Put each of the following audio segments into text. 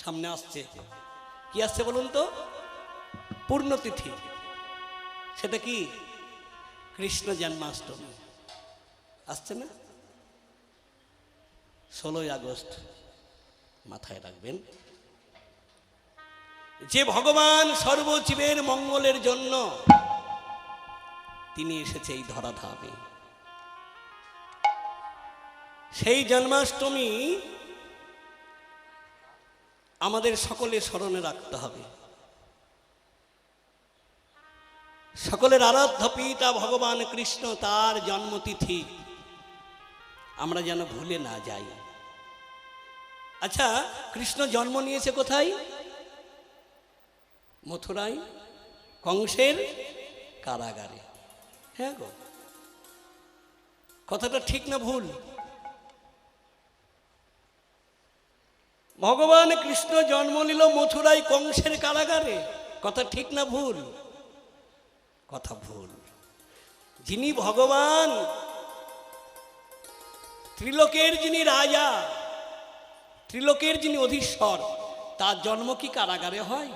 সামনে আসছে। কি আসছে বলুন তো? পূর্ণতিথি। সেটা কি? কৃষ্ণ জন্মাষ্টমী আসছে না? 16ই আগস্ট। মাথায় রাখবেন, যে ভগবান সর্বজীবের মঙ্গলের জন্য তিনি এসেছে এই ধরাধামে, সেই জন্মাষ্টমী আমাদের সকলে স্মরণে রাখতে হবে। সকলের আরাধ্য পিতা ভগবান কৃষ্ণ, তার জন্মতিথি আমরা যেন ভুলে না যাই। আচ্ছা, কৃষ্ণ জন্ম নিয়েছে কোথায়? মথুরায়, কংসের কারাগারে। হ্যাঁ গো, কথাটা ঠিক না ভুল? ভগবান কৃষ্ণ জন্ম নিল মথুরায় কংসের কারাগারে। কথা ঠিক না ভুল? কথা ভুল। যিনি ভগবান, ত্রিলোকের যিনি রাজা, ত্রিলোকের যিনি অধীশ্বর, তার জন্ম কি কারাগারে হয়?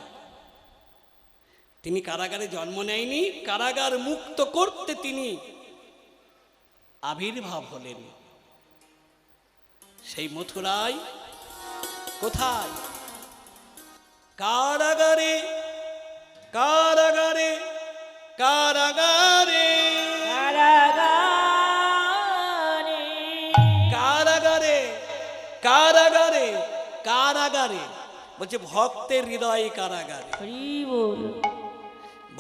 তিনি কারাগারে জন্ম নেয়নি, কারাগার মুক্ত করতে তিনি আবির্ভাব হলেন সেই মথুরায়। কোথায়? কারাগারে, কারাগারে, কারাগারে, কারাগারে, কারাগারে, কারাগারে। বলছে ভক্তের হৃদয় কারাগারে।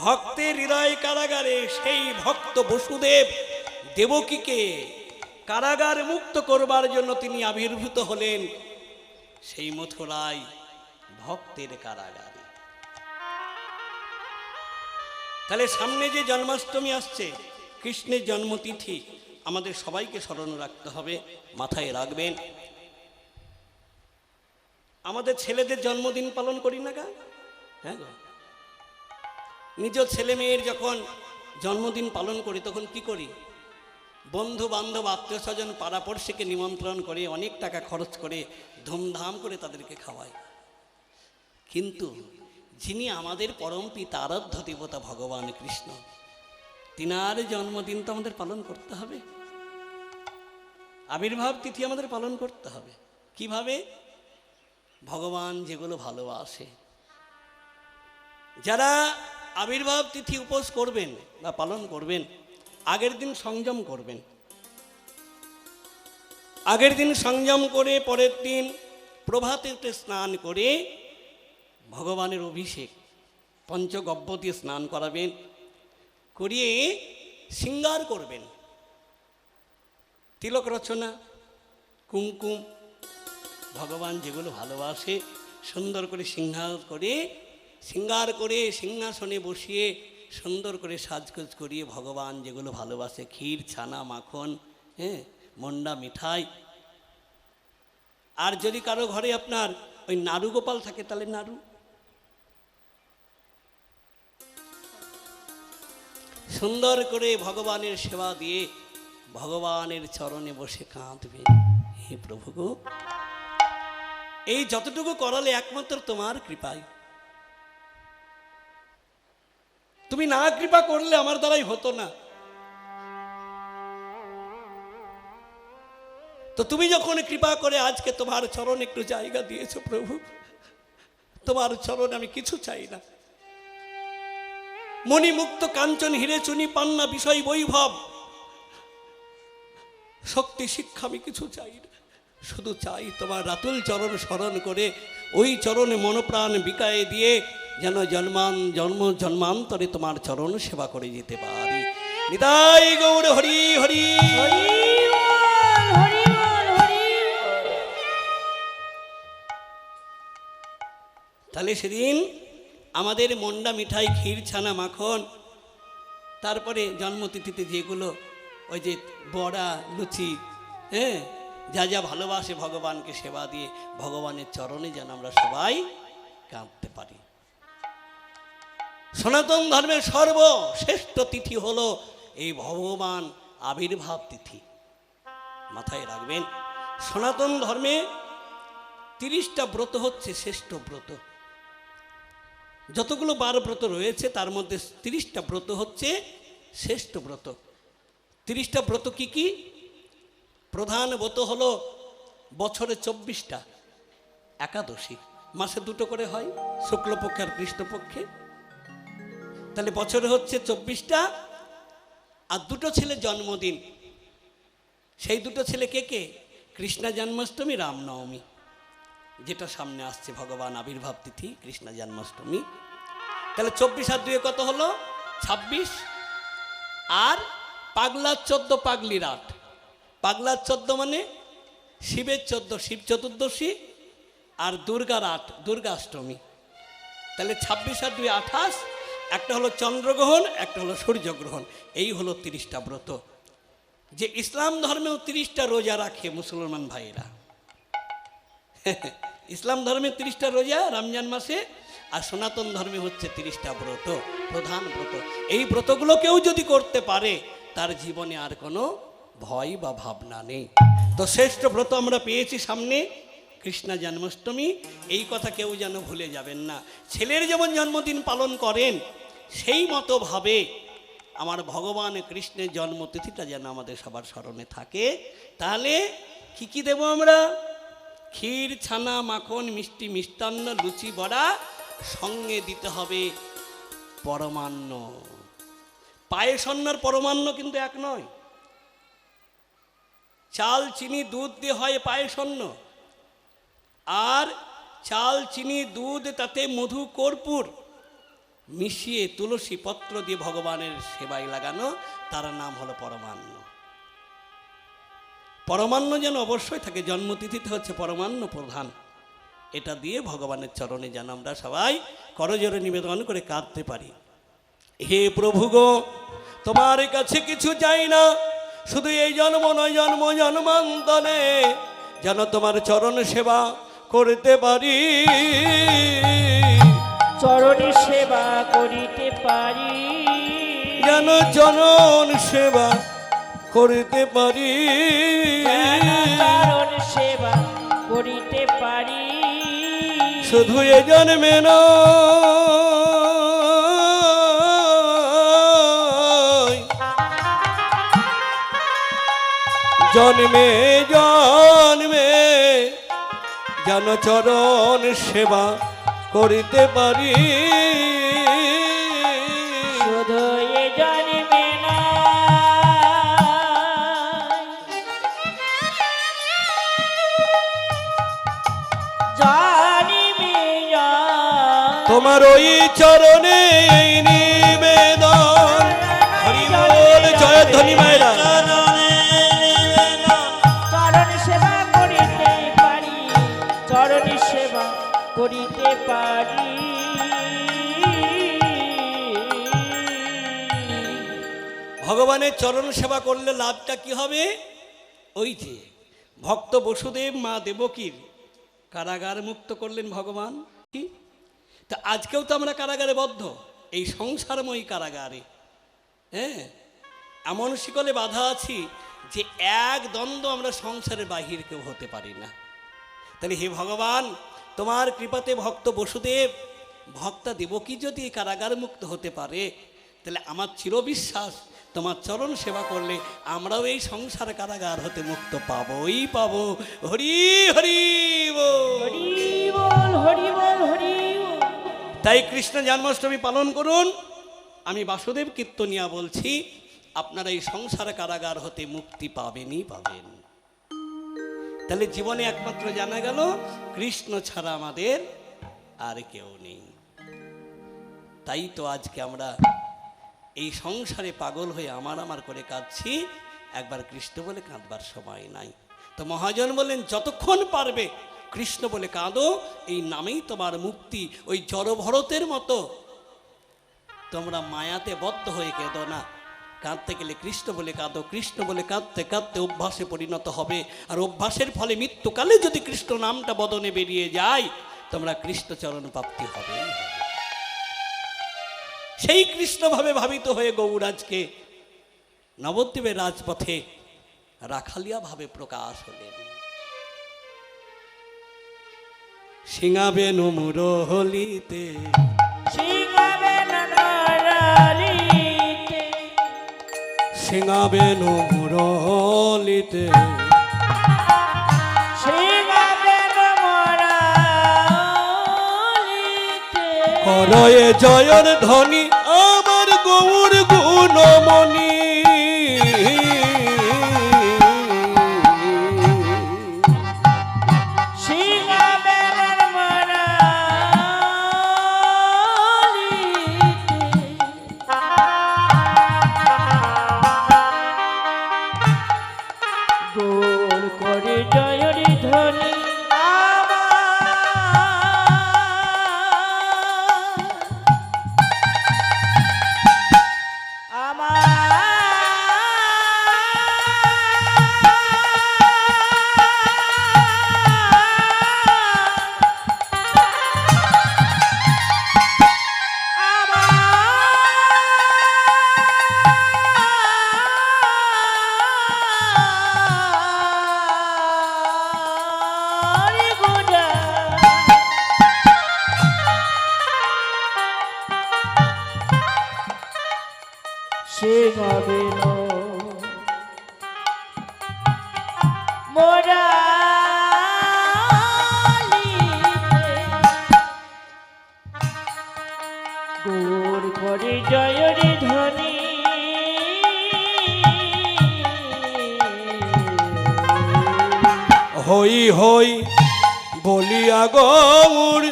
ভক্তের হৃদয় কারাগারে সেই ভক্ত বসুদেব দেবকীকে কারাগার মুক্ত করবার জন্য তিনি আবির্ভূত হলেন সেই মথুরায় ভক্তের কারাগারে। তাহলে সামনে যে জন্মাষ্টমী আসছে, কৃষ্ণের জন্মতিথি আমাদের সবাইকে স্মরণ রাখতে হবে, মাথায় রাখবেন। আমাদের ছেলেদের জন্মদিন পালন করি না গা? হ্যাঁ গো, নিজ ছেলে মেয়ের যখন জন্মদিন পালন করি তখন কি করি? বন্ধু বান্ধব আত্মীয় স্বজন পাড়াপড়শিকে নিমন্ত্রণ করে অনেক টাকা খরচ করে ধুমধাম করে তাদেরকে খাওয়াই। কিন্তু যিনি আমাদের পরম পিতা আরাধ্য দেবতা ভগবান কৃষ্ণ, তিনার জন্মদিন তো আমাদের পালন করতে হবে। আবির্ভাব তিথি আমাদের পালন করতে হবে। কিভাবে? ভগবান যেগুলো ভালোবাসে, যারা আবির্ভাব তিথি উপোস করবেন বা পালন করবেন, আগের দিন সংযম করবেন। আগের দিন সংযম করে পরের দিন প্রভাতে উঠে স্নান করে ভগবানের অভিষেক পঞ্চগব্য দিয়ে স্নান করাবেন, করিয়ে শৃঙ্গার করবেন। তিলক রচনা, কুমকুম, ভগবান যেগুলো ভালোবাসে সুন্দর করে শৃঙ্গার করে সিংহাসনে বসিয়ে সুন্দর করে সাজগোজ করিয়ে ভগবান যেগুলো ভালোবাসে, ক্ষীর, ছানা, মাখন, হ্যাঁ, মন্ডা, মিঠাই। আর যদি কারো ঘরে আপনার ওই নাড়ু গোপাল থাকে তাহলে নাড়ু। সুন্দর করে ভগবানের সেবা দিয়ে ভগবানের চরণে বসে কাঁদবে, হে প্রভু গো, এই যতটুকু করালে একমাত্র তোমার কৃপায়। তুমি না কৃপা করলে আমার দ্বারাই হতো না। তো তুমি যখন কৃপা করে আজকে তোমার চরণে একটু জায়গা দিয়েছো প্রভু, তোমার চরণে আমি কিছু চাই না। মণিমুক্ত কাঞ্চন হিরে চুনি পান্না বিষয় বৈভব শক্তি শিক্ষা আমি কিছু চাই না, শুধু চাই তোমার রাতুল চরণ স্মরণ করে ওই চরণে মনপ্রাণ বিকায়ে দিয়ে যেন জন্মান্তরে তোমার চরণ সেবা করে যেতে পারি। নিতাই গৌর হরি হরি। তাহলে সেদিন আমাদের মন্ডা, মিঠাই, ক্ষীর, ছানা, মাখন, তারপরে জন্মতিথিতে যেগুলো ওই যে বড়া, লুচি, হ্যাঁ, যা যা ভালোবাসে ভগবানকে সেবা দিয়ে ভগবানের চরণে যেন আমরা সবাই কাঁদতে পারি। সনাতন ধর্মের সর্বশ্রেষ্ঠ তিথি হলো এই ভগবান আবির্ভাব তিথি। মাথায় রাখবেন, সনাতন ধর্মে 30টা ব্রত হচ্ছে শ্রেষ্ঠ ব্রত। যতগুলো 12 ব্রত রয়েছে তার মধ্যে 30টা ব্রত হচ্ছে শ্রেষ্ঠ ব্রত। 30টা ব্রত কি কি? প্রধান ব্রত হলো বছরে 24টা একাদশী, মাসে 2টো করে হয়, শুক্লপক্ষে আর কৃষ্ণপক্ষে। তাহলে বছরে হচ্ছে 24টা। আর 2টো ছেলে জন্মদিন, সেই 2টো ছেলে কে কে? কৃষ্ণ জন্মাষ্টমী, রামনবমী, যেটা সামনে আসছে ভগবান আবির্ভাব তিথি কৃষ্ণ জন্মাষ্টমী। তাহলে 24 আর 2 কত হলো? 26। আর পাগলার 14, পাগলির 8। পাগলার 14 মানে শিবের 14, শিব চতুর্দশী, আর দুর্গার 8, দুর্গাষ্টমী। তাহলে 26 আর 2 28। একটা হলো চন্দ্রগ্রহণ, একটা হলো সূর্যগ্রহণ। এই হলো 30টা ব্রত। যে ইসলাম ধর্মেও 30টা রোজা রাখে মুসলমান ভাইরা। ইসলাম ধর্মে 30টা রোজা রমজান মাসে, আর সনাতন ধর্মে হচ্ছে 30টা ব্রত, প্রধান ব্রত। এই ব্রতগুলো কেউ যদি করতে পারে তার জীবনে আর কোনো ভয় বা ভাবনা নেই। তো শ্রেষ্ঠ ব্রত আমরা পেয়েছি সামনে, কৃষ্ণ জন্মাষ্টমী। এই কথা কেউ যেন ভুলে যাবেন না। ছেলের যেমন জন্মদিন পালন করেন সেই মতোভাবে আমার ভগবান কৃষ্ণের জন্মতিথিটা যেন আমাদের সবার স্মরণে থাকে। তাহলে কি কি দেব আমরা? ক্ষীর, ছানা, মাখন, মিষ্টি, মিষ্টান্ন, লুচি, বড়া, সঙ্গে দিতে হবে পরমান্ন। পায়েসন্ন আর পরমান্ন কিন্তু এক নয়। চাল, চিনি, দুধ দিয়ে হয় পায়েসন্ন, আর চাল, চিনি, দুধ, তাতে মধু, কর্পূর মিশিয়ে তুলসী পত্র দিয়ে ভগবানের সেবায় লাগানো, তার নাম হলো পরমান্ন। পরমান্ন যেন অবশ্যই থাকে, জন্মতিথিতে হচ্ছে পরমান্ন প্রধান। এটা দিয়ে ভগবানের চরণে যেন আমরা সবাই করজোড়ে নিবেদন করে কাঁদতে পারি। হে প্রভু গো, তোমার কাছে কিছু চাই না, শুধু এই জন্ম নয়, জন্ম জন্মান্তরে যেন তোমার চরণ সেবা করতে পারি, চরণ সেবা করিতে পারি, যেন চরণ সেবা করিতে পারি, চরণ সেবা করিতে পারি। শুধু এ জন্মে নয়, জন্মে জন্মে যেন চরণ সেবা করিতে পারি, শুধু এ জন্মে না, জন্মে তোমার ওই চরণে নিবেদন। হরি বল, জয় ধ্বনি মায়েরা। চরণ সেবা করিতে পারি, চরণ সেবা করিতে পারি। ভগবানের চরণ সেবা করলে লাভটা কি হবে? ওই যে ভক্ত বসুদেব মা দেবকীর কারাগার মুক্ত করলেন ভগবান। কি তা আজকেও তো আমরা কারাগারে বদ্ধ, এই সংসারময়ী কারাগারে। হ্যাঁ, এমন শিকলে বাধা আছি যে এক দ্বন্দ্ব আমরা সংসারের বাহির কেউ হতে পারি না। তাহলে হে ভগবান, তোমার কৃপাতে ভক্ত বসুদেব, ভক্তা দেবকী যদি কারাগার মুক্ত হতে পারে, তাহলে আমার চিরবিশ্বাস তোমার চরণ সেবা করলে আমরাও এই সংসার কারাগার হতে মুক্ত পাবোই পাবো। হরি হরি বল, হরি বল, হরি বল, হরি বল। তাই কৃষ্ণ জন্মাষ্টমী পালন করুন। আমি বাসুদেব কীর্তনিয়া বলছি, আপনারা এই সংসার কারাগার হতে মুক্তি পাবেনই পাবেন। তাহলে জীবনে একমাত্র জানা গেল কৃষ্ণ ছাড়া আমাদের আর কেউ নেই। তাই তো আজকে আমরা এই সংসারে পাগল হয়ে আমার করে কাঁদছি, একবার কৃষ্ণ বলে কাঁদবার সময় নাই। তো মহাজন বলেন, যতক্ষণ পারবে কৃষ্ণ বলে কাঁদো, এই নামেই তোমার মুক্তি। ওই জড়ভরতের মতো তোমরা মায়াতে বদ্ধ হয়ে কেঁদো না, কাঁদতে গেলে কৃষ্ণ বলে কাঁদো। কৃষ্ণ বলে কাঁদতে কাঁদতে অভ্যাসে পরিণত হবে, আর অভ্যাসের ফলে মৃত্যুকালে যদি কৃষ্ণ নামটা বদনে বেরিয়ে যায়, তোমরা কৃষ্ণচরণ প্রাপ্তি হবে। সেই কৃষ্ণভাবে ভাবিত হয়ে গৌরাজকে নবদ্বীপের রাজপথে রাখালিয়া ভাবে প্রকাশ হলেন। সিঙাবেন মুরহলিতে, সিংহাবেন নরালিতে, সিঙাবেন মুরহলিতে, সিংহাবেন মরালিতে। করয়ে জয়র ধ্বনি আমার গৌর গুণমণি, সিংহাবেন মরালিতে। গোল করে জয়রি ধ্বনি সিংহাবেন মোরালিতে। গোর করে জয়রি ধ্বনি হই হই বলিয়া গৌর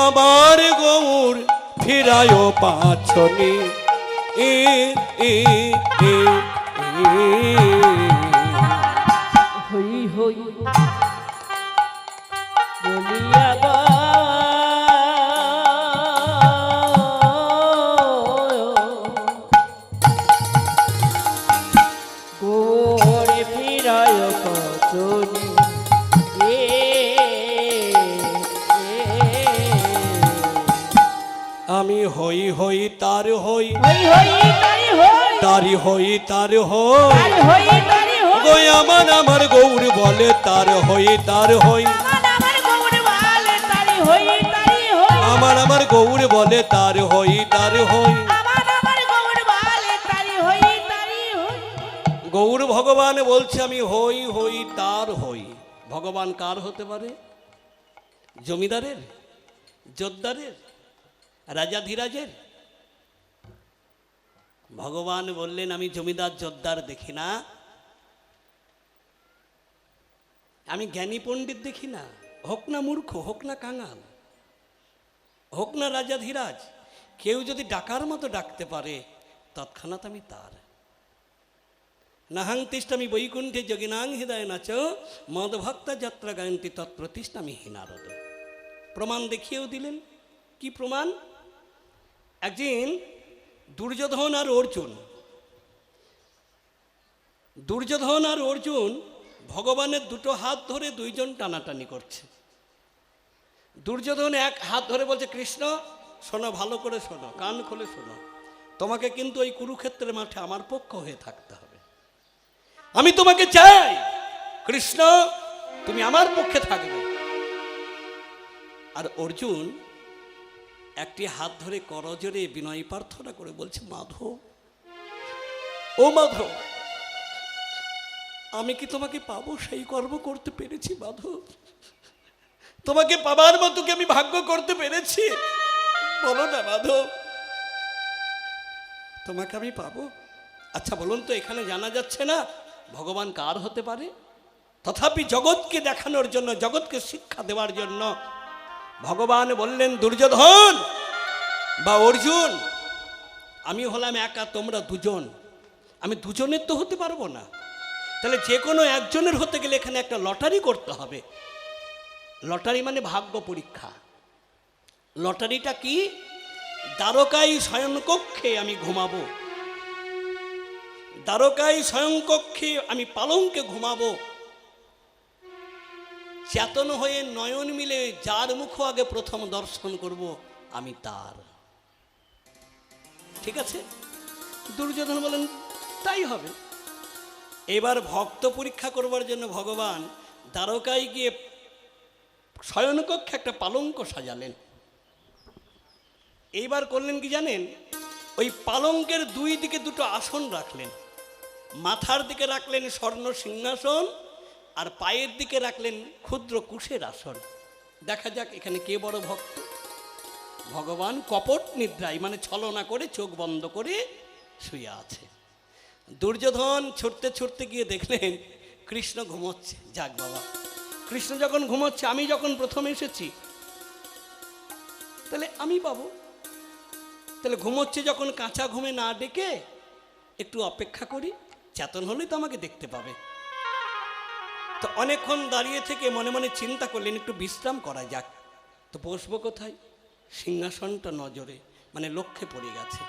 আমার গৌর ফিরায় পাছনি, ই ই ই হই হই বলিয়া গোরে ফিরায় কচনি আমি হই হই তার হই, হই হই তারি হই তারি হই তার হই, তারি হই তারি হই গো আমার আমার গৌর বলে তার হই তার হই, আমার গৌর বলে তারি হই তারি হই আমার গৌর বলে তার হই তার হই। আমার গৌর বলে তারি হই তারি হই। গৌর ভগবান বলছে আমি হই হই তার হই। ভগবান কার হতে পারে? জমিদারের, জোরদারের, রাজাধিরাজের? ভগবান বললেন আমি জমিদার জোরদার দেখি না, আমি জ্ঞানী পণ্ডিত দেখি না, হোক না মূর্খ, হোক না কাঙাল, হোক না রাজাধিরাজ, কেউ যদি ডাকার মতো ডাকতে পারে তৎক্ষণাৎ আমি তার। নাহাং তিষ্ঠামি বৈকুণ্ঠে যোগিনাং হৃদয় নাচ মদভক্তা যাত্রা গায়ন্তি তৎপ্রতিষ্ঠামি হীনারদ। প্রমাণ দেখিয়েও দিলেন। কি প্রমাণ? একদিন দুর্যোধন আর অর্জুন, দুর্যোধন আর অর্জুন ভগবানের দুটো হাত ধরে দুইজন টানাটানি করছে। দুর্যোধন এক হাত ধরে বলছে কৃষ্ণ শোনো, ভালো করে শোনো, কান খুলে শোনো, তোমাকে কিন্তু ওই কুরুক্ষেত্রের মাঠে আমার পক্ষ হয়ে থাকতে হবে, আমি তোমাকে চাই কৃষ্ণ, তুমি আমার পক্ষে থাকবে। আর অর্জুন একটি হাত ধরে করজোরে বিনয় প্রার্থনা করে বলছে মাধব, ও মাধব, আমি কি তোমাকে পাবো সেই কর্ম করতে পেরেছি মাধব? তোমাকে পাবার মতো কি আমি ভাগ্য করতে পেরেছি? বলো না মাধব, তোমাকে আমি পাবো? আচ্ছা বলুন তো, এখানে জানা যাচ্ছে না ভগবান কার হতে পারে? তথাপি জগৎকে দেখানোর জন্য, জগৎকে শিক্ষা দেওয়ার জন্য ভগবান বললেন দুর্যোধন বা অর্জুন, আমি হলাম একা, তোমরা দুজন, আমি দুজনের তো হতে পারবো না, তাহলে যে কোনো একজনের হতে গেলে এখানে একটা লটারি করতে হবে। লটারি মানে ভাগ্য পরীক্ষা। লটারিটা কি? দ্বারকায় শয়নকক্ষে আমি ঘুমাবো, দ্বারকায় শয়নকক্ষে আমি পালঙ্কে ঘুমাবো, চেতন হয়ে নয়ন মিলে যার মুখ আগে প্রথম দর্শন করব আমি তার। ঠিক আছে? দুর্যোধন বলেন তাই হবে। এবার ভক্ত পরীক্ষা করবার জন্য ভগবান দ্বারকায় গিয়ে শয়নকক্ষে একটা পালঙ্ক সাজালেন। এইবার করলেন কি জানেন, ওই পালঙ্কের দুই দিকে দুটো আসন রাখলেন। মাথার দিকে রাখলেন স্বর্ণ সিংহাসন, আর পায়ের দিকে রাখলেন ক্ষুদ্র কুশের আসন। দেখা যাক এখানে কে বড় ভক্ত। ভগবান কপট নিদ্রায়, মানে ছলনা করে চোখ বন্ধ করে শুয়ে আছে। দুর্যোধন ছুটতে ছুটতে গিয়ে দেখলেন কৃষ্ণ ঘুমোচ্ছে। যাক বাবা, কৃষ্ণ যখন ঘুমোচ্ছে, আমি যখন প্রথম এসেছি তাহলে আমি পাবো। তাহলে ঘুমোচ্ছে যখন কাঁচা ঘুমে না ডেকে একটু অপেক্ষা করি, চেতন হলেই তো আমাকে দেখতে পাবে। তো অনেকক্ষণ দাঁড়িয়ে থেকে মনে মনে চিন্তা করলেন একটু বিশ্রাম করা যাক। তো বসবো কোথায়? সিংহাসনটা নজরে, মানে লক্ষ্যে পড়ে গেছে।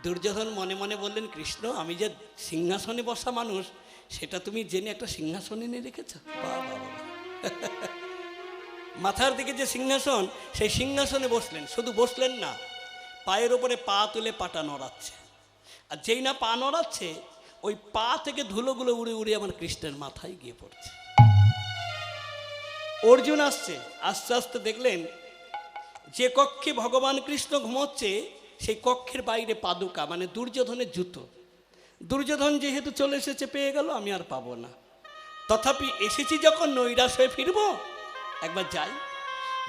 দুর্যোধন মনে মনে বললেন, কৃষ্ণ আমি যে সিংহাসনে বসা মানুষ সেটা তুমি জেনে একটা সিংহাসনে এনে রেখেছ। মাথার দিকে যে সিংহাসন, সেই সিংহাসনে বসলেন। শুধু বসলেন না, পায়ের ওপরে পা তুলে পাটা নড়াচ্ছে। আর যেই না পা নড়াচ্ছে, ওই পা থেকে ধুলোগুলো উড়ে উড়ে আমার কৃষ্ণের মাথায় গিয়ে পড়ছে। অর্জুন আসছে, আস্তে আস্তে দেখলেন যে কক্ষে ভগবান কৃষ্ণ ঘুমোচ্ছে সেই কক্ষের বাইরে পাদুকা, মানে দুর্যোধনের জুতো। দুর্যোধন যেহেতু চলে এসেছে, পেয়ে গেল, আমি আর পাবো না। তথাপি এসেছি যখন নৈরাশ হয়ে ফিরবো, একবার যাই।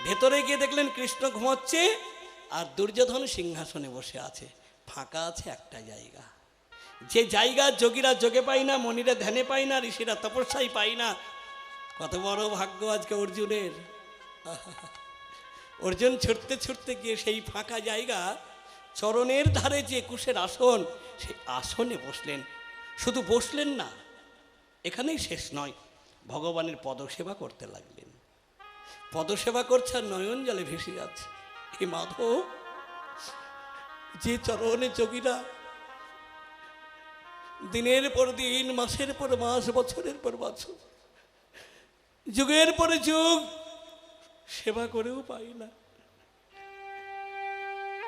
ভেতরে গিয়ে দেখলেন কৃষ্ণ ঘুমোচ্ছে আর দুর্যোধন সিংহাসনে বসে আছে। ফাঁকা আছে একটা জায়গা, যে জায়গা যোগীরা যোগে পায় না, মনিরা ধ্যানে পায় না, ঋষিরা তপস্যায় পায় না। কত বড় ভাগ্য আজকে অর্জুনের। অর্জুন ছুটতে ছুটতে গিয়ে সেই ফাঁকা জায়গা, চরণের ধারে যে কুশের আসন, সেই আসনে বসলেন। শুধু বসলেন না, এখানেই শেষ নয়, ভগবানের পদসেবা করতে লাগলেন। পদসেবা করছে আর নয়ন জলে ভেসে যাচ্ছে। হে মাধব, যে চরণে যোগীরা দিনের পর দিন, মাসের পর মাস, বছরের পর বছর, যুগের পরে যুগ সেবা করেও পাই না।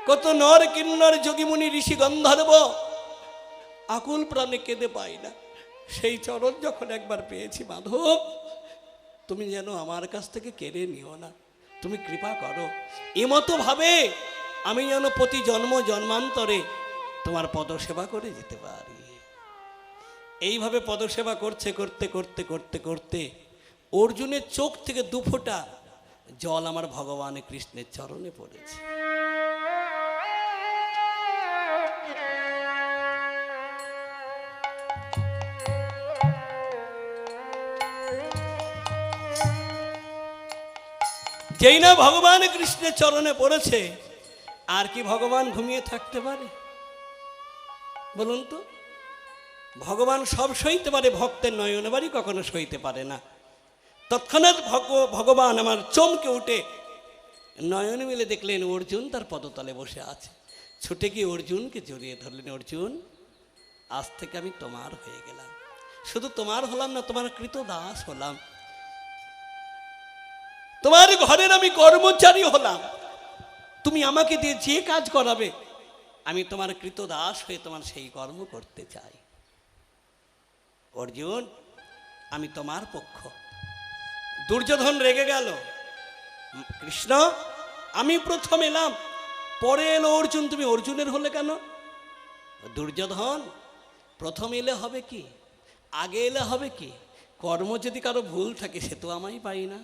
কত নর কিন্নর যোগীমুনি ঋষি গন্ধর্ব আকুল প্রাণে কেঁদে পাই না। সেই চরণ যখন একবার পেয়েছি মাধব, তুমি যেন আমার কাছ থেকে কেড়ে নিও না, তুমি কৃপা করো। এমতো ভাবে আমি যেন প্রতি জন্ম জন্মান্তরে তোমার পদসেবা করে যেতে পারি। এইভাবে পদসেবা করতে করতে করতে করতে করতে অর্জুনের চোখ থেকে দুফোঁটা জল আমার ভগবান কৃষ্ণের চরণে পড়েছে। যেই না ভগবান কৃষ্ণের চরণে পড়েছে, আর কি ভগবান ঘুমিয়ে থাকতে পারে? বলুন তো। ভগবান সব সইতে পারে, ভক্তের নয়নবাড়ি কখনো সইতে পারে না। তৎক্ষণাৎ ভগবান আমার চমকে উঠে নয়ন মিলে দেখলেন অর্জুন তার পদতলে বসে আছে। ছুটে গিয়ে অর্জুনকে জড়িয়ে ধরলেন। অর্জুন, আজ থেকে আমি তোমার হয়ে গেলাম। শুধু তোমার হলাম না, তোমার কৃতদাস হলাম। তোমার ঘরের আমি কর্মচারী হলাম। তুমি আমাকে দিয়ে যে কাজ করাবে, আমি তোমার কৃতদাস হয়ে তোমার সেই কর্ম করতে চাই। অর্জুন, আমি তোমার পক্ষ। দুর্যোধন রেগে গেল। কৃষ্ণ, আমি প্রথম এলাম, পরে এলো অর্জুন, তুমি অর্জুনের হলে কেন? দুর্যোধন, প্রথম এলে হবে কি, আগে এলে হবে কি? কর্ম যদি কারো ভুল থাকে সে তো আমায় পাই না।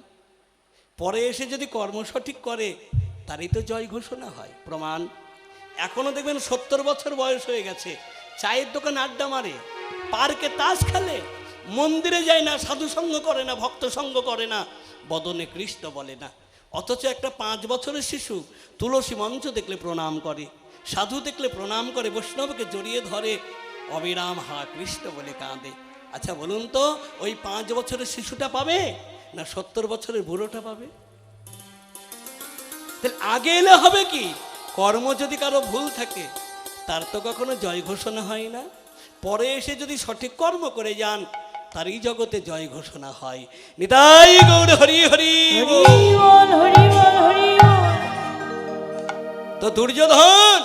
পরে এসে যদি কর্ম সঠিক করে তারই তো জয় ঘোষণা হয়। প্রমাণ, এখনো দেখবেন 70 বছর বয়স হয়ে গেছে, চায়ের দোকান আড্ডা মারে, পার্কে তাস খেলে, মন্দিরে যায় না, সাধু সঙ্গ করে না, ভক্ত সঙ্গ করে না, বদনে কৃষ্ণ বলে না। অথচ একটা 5 বছরের শিশু তুলসী মঞ্চ দেখলে প্রণাম করে, সাধু দেখলে প্রণাম করে, বৈষ্ণবকে জড়িয়ে ধরে, অবিরাম হা কৃষ্ণ বলে কাঁদে। আচ্ছা বলুন তো, ওই 5 বছরের শিশুটা পাবে না 70 বছরের বুড়োটা পাবে? তাহলে আগে এলে হবে কি? কর্ম যদি কারো ভুল থাকে তার তো কখনো জয় ঘোষণা হয় না। পরে এসে যদি সঠিক কর্ম করে যান তারই জগতে জয় ঘোষণা হয়। নিতাই গৌর হরি হরি বল, হরি বল, হরি বল। তো দুর্যোধন,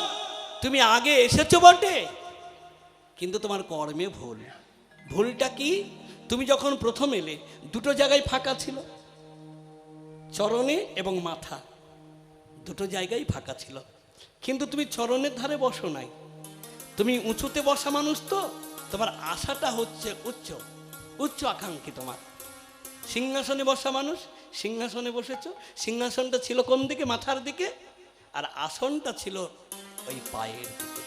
তুমি আগে এসেছো বটে, কিন্তু তোমার কর্মে ভুল। ভুলটা কি? তুমি যখন প্রথম এলে দুটো জায়গায় ফাঁকা ছিল, চরণে এবং মাথা, দুটো জায়গায় ফাঁকা ছিল। কিন্তু তুমি চরণের ধারে বসো নাই, তুমি উঁচুতে বসা মানুষ, তো তোমার আশাটা হচ্ছে উচ্চ, উচ্চ আকাঙ্ক্ষী। তোমার সিংহাসনে বসা মানুষ, সিংহাসনে বসেছো। সিংহাসনটা ছিল কোন দিকে? মাথার দিকে। আর আসনটা ছিল ওই পায়ের দিকে।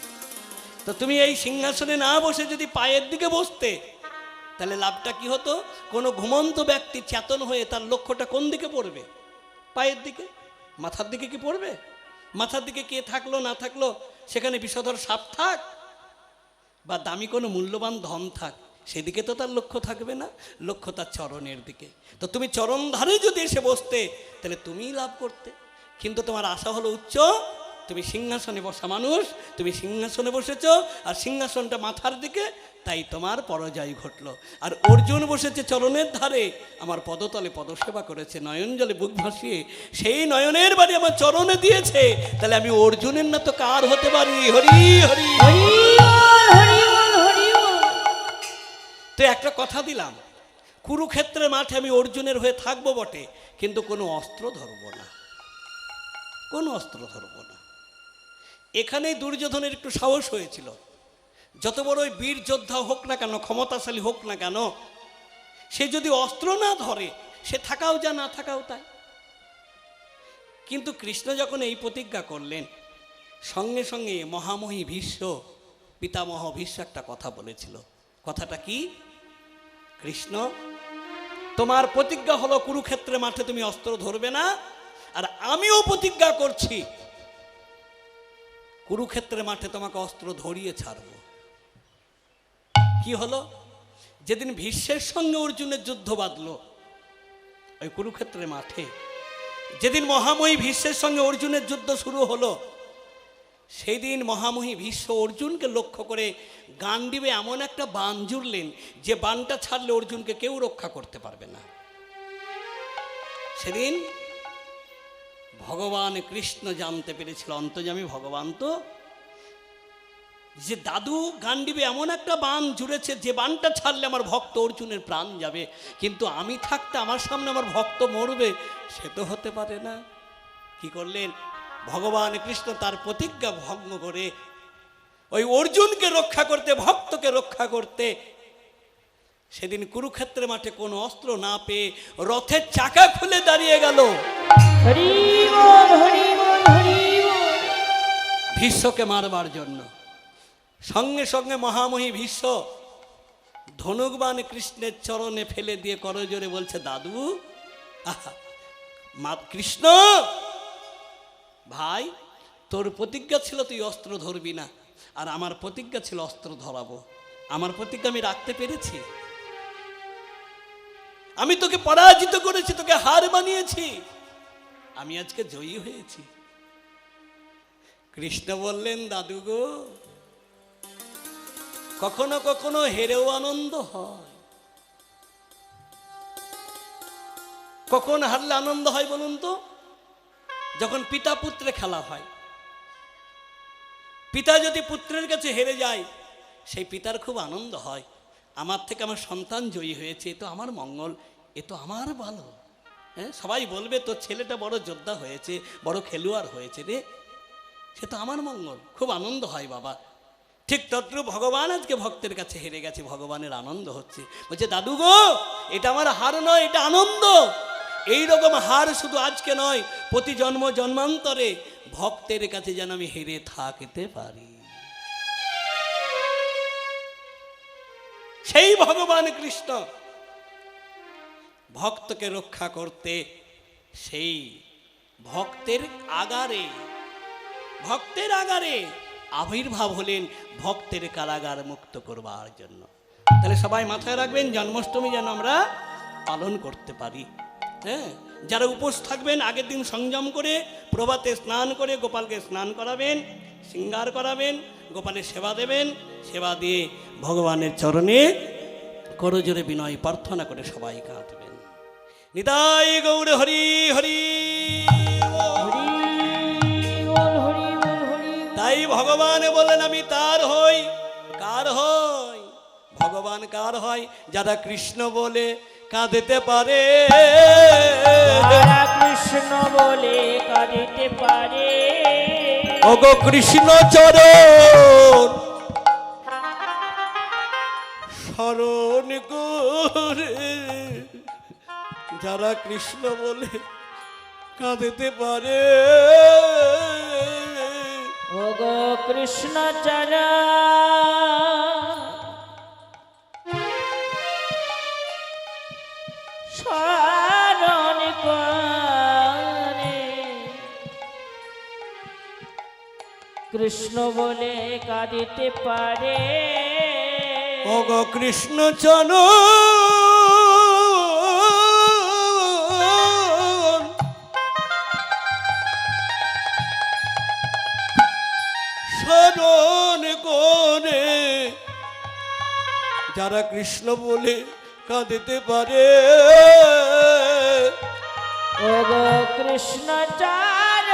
তো তুমি এই সিংহাসনে না বসে যদি পায়ের দিকে বসতে, তাহলে লাভটা কি হতো? কোনো ঘুমন্ত ব্যক্তি চেতন হয়ে তার লক্ষ্যটা কোন দিকে পড়বে? পায়ের দিকে। মাথার দিকে কি পড়বে? মাথার দিকে কে থাকলো না থাকলো, সেখানে বিষধর সাপ থাক বা দামি কোনো মূল্যবান ধন থাক, সেদিকে তো তার লক্ষ্য থাকবে না, লক্ষ্য তার চরণের দিকে। তো তুমি চরণ ধারে যদি এসে বসতে, তাহলে তুমিই লাভ করতে। কিন্তু তোমার আশা হলো উচ্চ, তুমি সিংহাসনে বসা মানুষ, তুমি সিংহাসনে বসেছ আর সিংহাসনটা মাথার দিকে, তাই তোমার পরাজয় ঘটলো। আর অর্জুন বসেছে চরণের ধারে, আমার পদতলে পদসেবা করেছে, নয়ন জলে বুক ভাসিয়ে সেই নয়নের বাড়ি আমার চরণে দিয়েছে, তাহলে আমি অর্জুনের না তো কার হতে পারি? হরি হরি হরি বল, হরি বল, হরি বল। তো একটা কথা দিলাম, কুরুক্ষেত্রের মাঠে আমি অর্জুনের হয়ে থাকবো বটে, কিন্তু কোনো অস্ত্র ধরবো না, কোনো অস্ত্র ধরবো না। এখানেই দুর্যোধনের একটু সাহস হয়েছিল। যত বড় বীর যোদ্ধা হোক না কেন, ক্ষমতাশালী হোক না কেন, সে যদি অস্ত্র না ধরে, সে থাকাও যা না থাকাও তাই। কিন্তু কৃষ্ণ যখন এই প্রতিজ্ঞা করলেন, সঙ্গে সঙ্গে মহামহী ভীষ্ম, পিতামহ ভীষ্ম একটা কথা বলেছিল। কথাটা কি? কৃষ্ণ, তোমার প্রতিজ্ঞা হলো কুরুক্ষেত্রের মাঠে তুমি অস্ত্র ধরবে না, আর আমিও প্রতিজ্ঞা করছি কুরুক্ষেত্রের মাঠে তোমাকে অস্ত্র ধরিয়ে ছাড়ব। কি হলো? যেদিন ভীষ্মের সঙ্গে অর্জুনের যুদ্ধ বাঁধল ওই কুরুক্ষেত্রের মাঠে, যেদিন মহামহী ভীষ্মের সঙ্গে অর্জুনের যুদ্ধ শুরু হলো, সেই দিন মহামহী ভীষ্ম অর্জুনকে লক্ষ্য করে গান্ডীবে এমন একটা বাণ জুড়লেন, যে বাণটা ছাড়লে অর্জুনকে কেউ রক্ষা করতে পারবে না। সেদিন ভগবান কৃষ্ণ জানতে পেরেছিল, অন্তর্যামী ভগবান তো, যে দাদু গান্ডীবে এমন একটা বাণ জুড়েছে, যে বাণটা ছাড়লে আমার ভক্ত অর্জুনের প্রাণ যাবে, কিন্তু আমি থাকতে আমার সামনে আমার ভক্ত মরবে, সে তো হতে পারে না। কি করলেন ভগবান কৃষ্ণ? তার প্রতিজ্ঞা ভঙ্গ করে ওই অর্জুনকে রক্ষা করতে, ভক্তকে রক্ষা করতে, সেদিন কুরুক্ষেত্রের মাঠে কোনো অস্ত্র না পেয়ে রথের চাকা খুলে দাঁড়িয়ে গেল হরি বল, হরি বল, হরি বল। ভীষ্মকে মারবার জন্য। সঙ্গে সঙ্গে মহামহী ভীষ্ম ধনুকবাণ কৃষ্ণের চরণে ফেলে দিয়ে করজোরে বলছে, দাদু, আহা, মা কৃষ্ণ ভাই, তোর প্রতিজ্ঞা ছিল তুই অস্ত্র ধরবি না, আর আমার প্রতিজ্ঞা ছিল অস্ত্র ধরাবো। আমার প্রতিজ্ঞা আমি রাখতে পেরেছি। আমি তোকে পরাজিত করেছি, তোকে হার বানিয়েছি, আমি আজকে জয়ী হয়েছি। কৃষ্ণ বললেন, দাদু গো, কখনো কখনো হেরেও আনন্দ হয়। কখন হারলে আনন্দ হয় বলুন তো? যখন পিতা পুত্রে খেলা হয়, পিতা যদি পুত্রের কাছে হেরে যায়, সেই পিতার খুব আনন্দ হয়, আমার থেকে আমার সন্তান জয়ী হয়েছে, এ তো আমার মঙ্গল, এ তো আমার ভালো। হ্যাঁ, সবাই বলবে তোর ছেলেটা বড় যোদ্ধা হয়েছে, বড় খেলোয়াড় হয়েছে রে, সে তো আমার মঙ্গল, খুব আনন্দ হয় বাবা। ঠিক তদ্রূপ ভগবান আজকে ভক্তের কাছে হেরে গেছে, ভগবানের আনন্দ হচ্ছে। বলছে, দাদু গো, এটা আমার হার নয়, এটা আনন্দ। এইরকম হার শুধু আজকে নয়, প্রতি জন্ম জন্মান্তরে ভক্তের কাছে যেন আমি হেরে থাকতে পারি। সেই ভগবান কৃষ্ণ ভক্তকে রক্ষা করতে সেই ভক্তের আগারে আবির্ভাব হলেন, ভক্তের কারাগার মুক্ত করবার জন্য। তাহলে সবাই মাথায় রাখবেন, জন্মাষ্টমী যেন আমরা পালন করতে পারি। হ্যাঁ, যারা উপোস থাকবেন আগের দিন সংযম করে প্রভাতে স্নান করে গোপালকে স্নান করাবেন, শৃঙ্গার করাবেন, গোপালের সেবা দেবেন, সেবা দিয়ে ভগবানের চরণে করজোরে বিনয় প্রার্থনা করে সবাই কাঁদবেন। নিতাই গৌর হরি হরি বল। তাই ভগবান বলেন, আমি তার হই। কার হই? ভগবান কার? দরকার হয় যারা কৃষ্ণ বলে কাঁদিতে পারে। যারা কৃষ্ণ বলে কাঁদিতে পারে। ওগো কৃষ্ণ চরণ স্মরণ করে যারা কৃষ্ণ বলে কাঁদিতে পারে। ওগো কৃষ্ণ চরণ স্মরণ করে কৃষ্ণ বলে কাঁদিতে পারে। ওগো কৃষ্ণ চরণ স্মরণ করে যারা কৃষ্ণ বলে কাঁদিতে পারে। ওগো কৃষ্ণ চরণ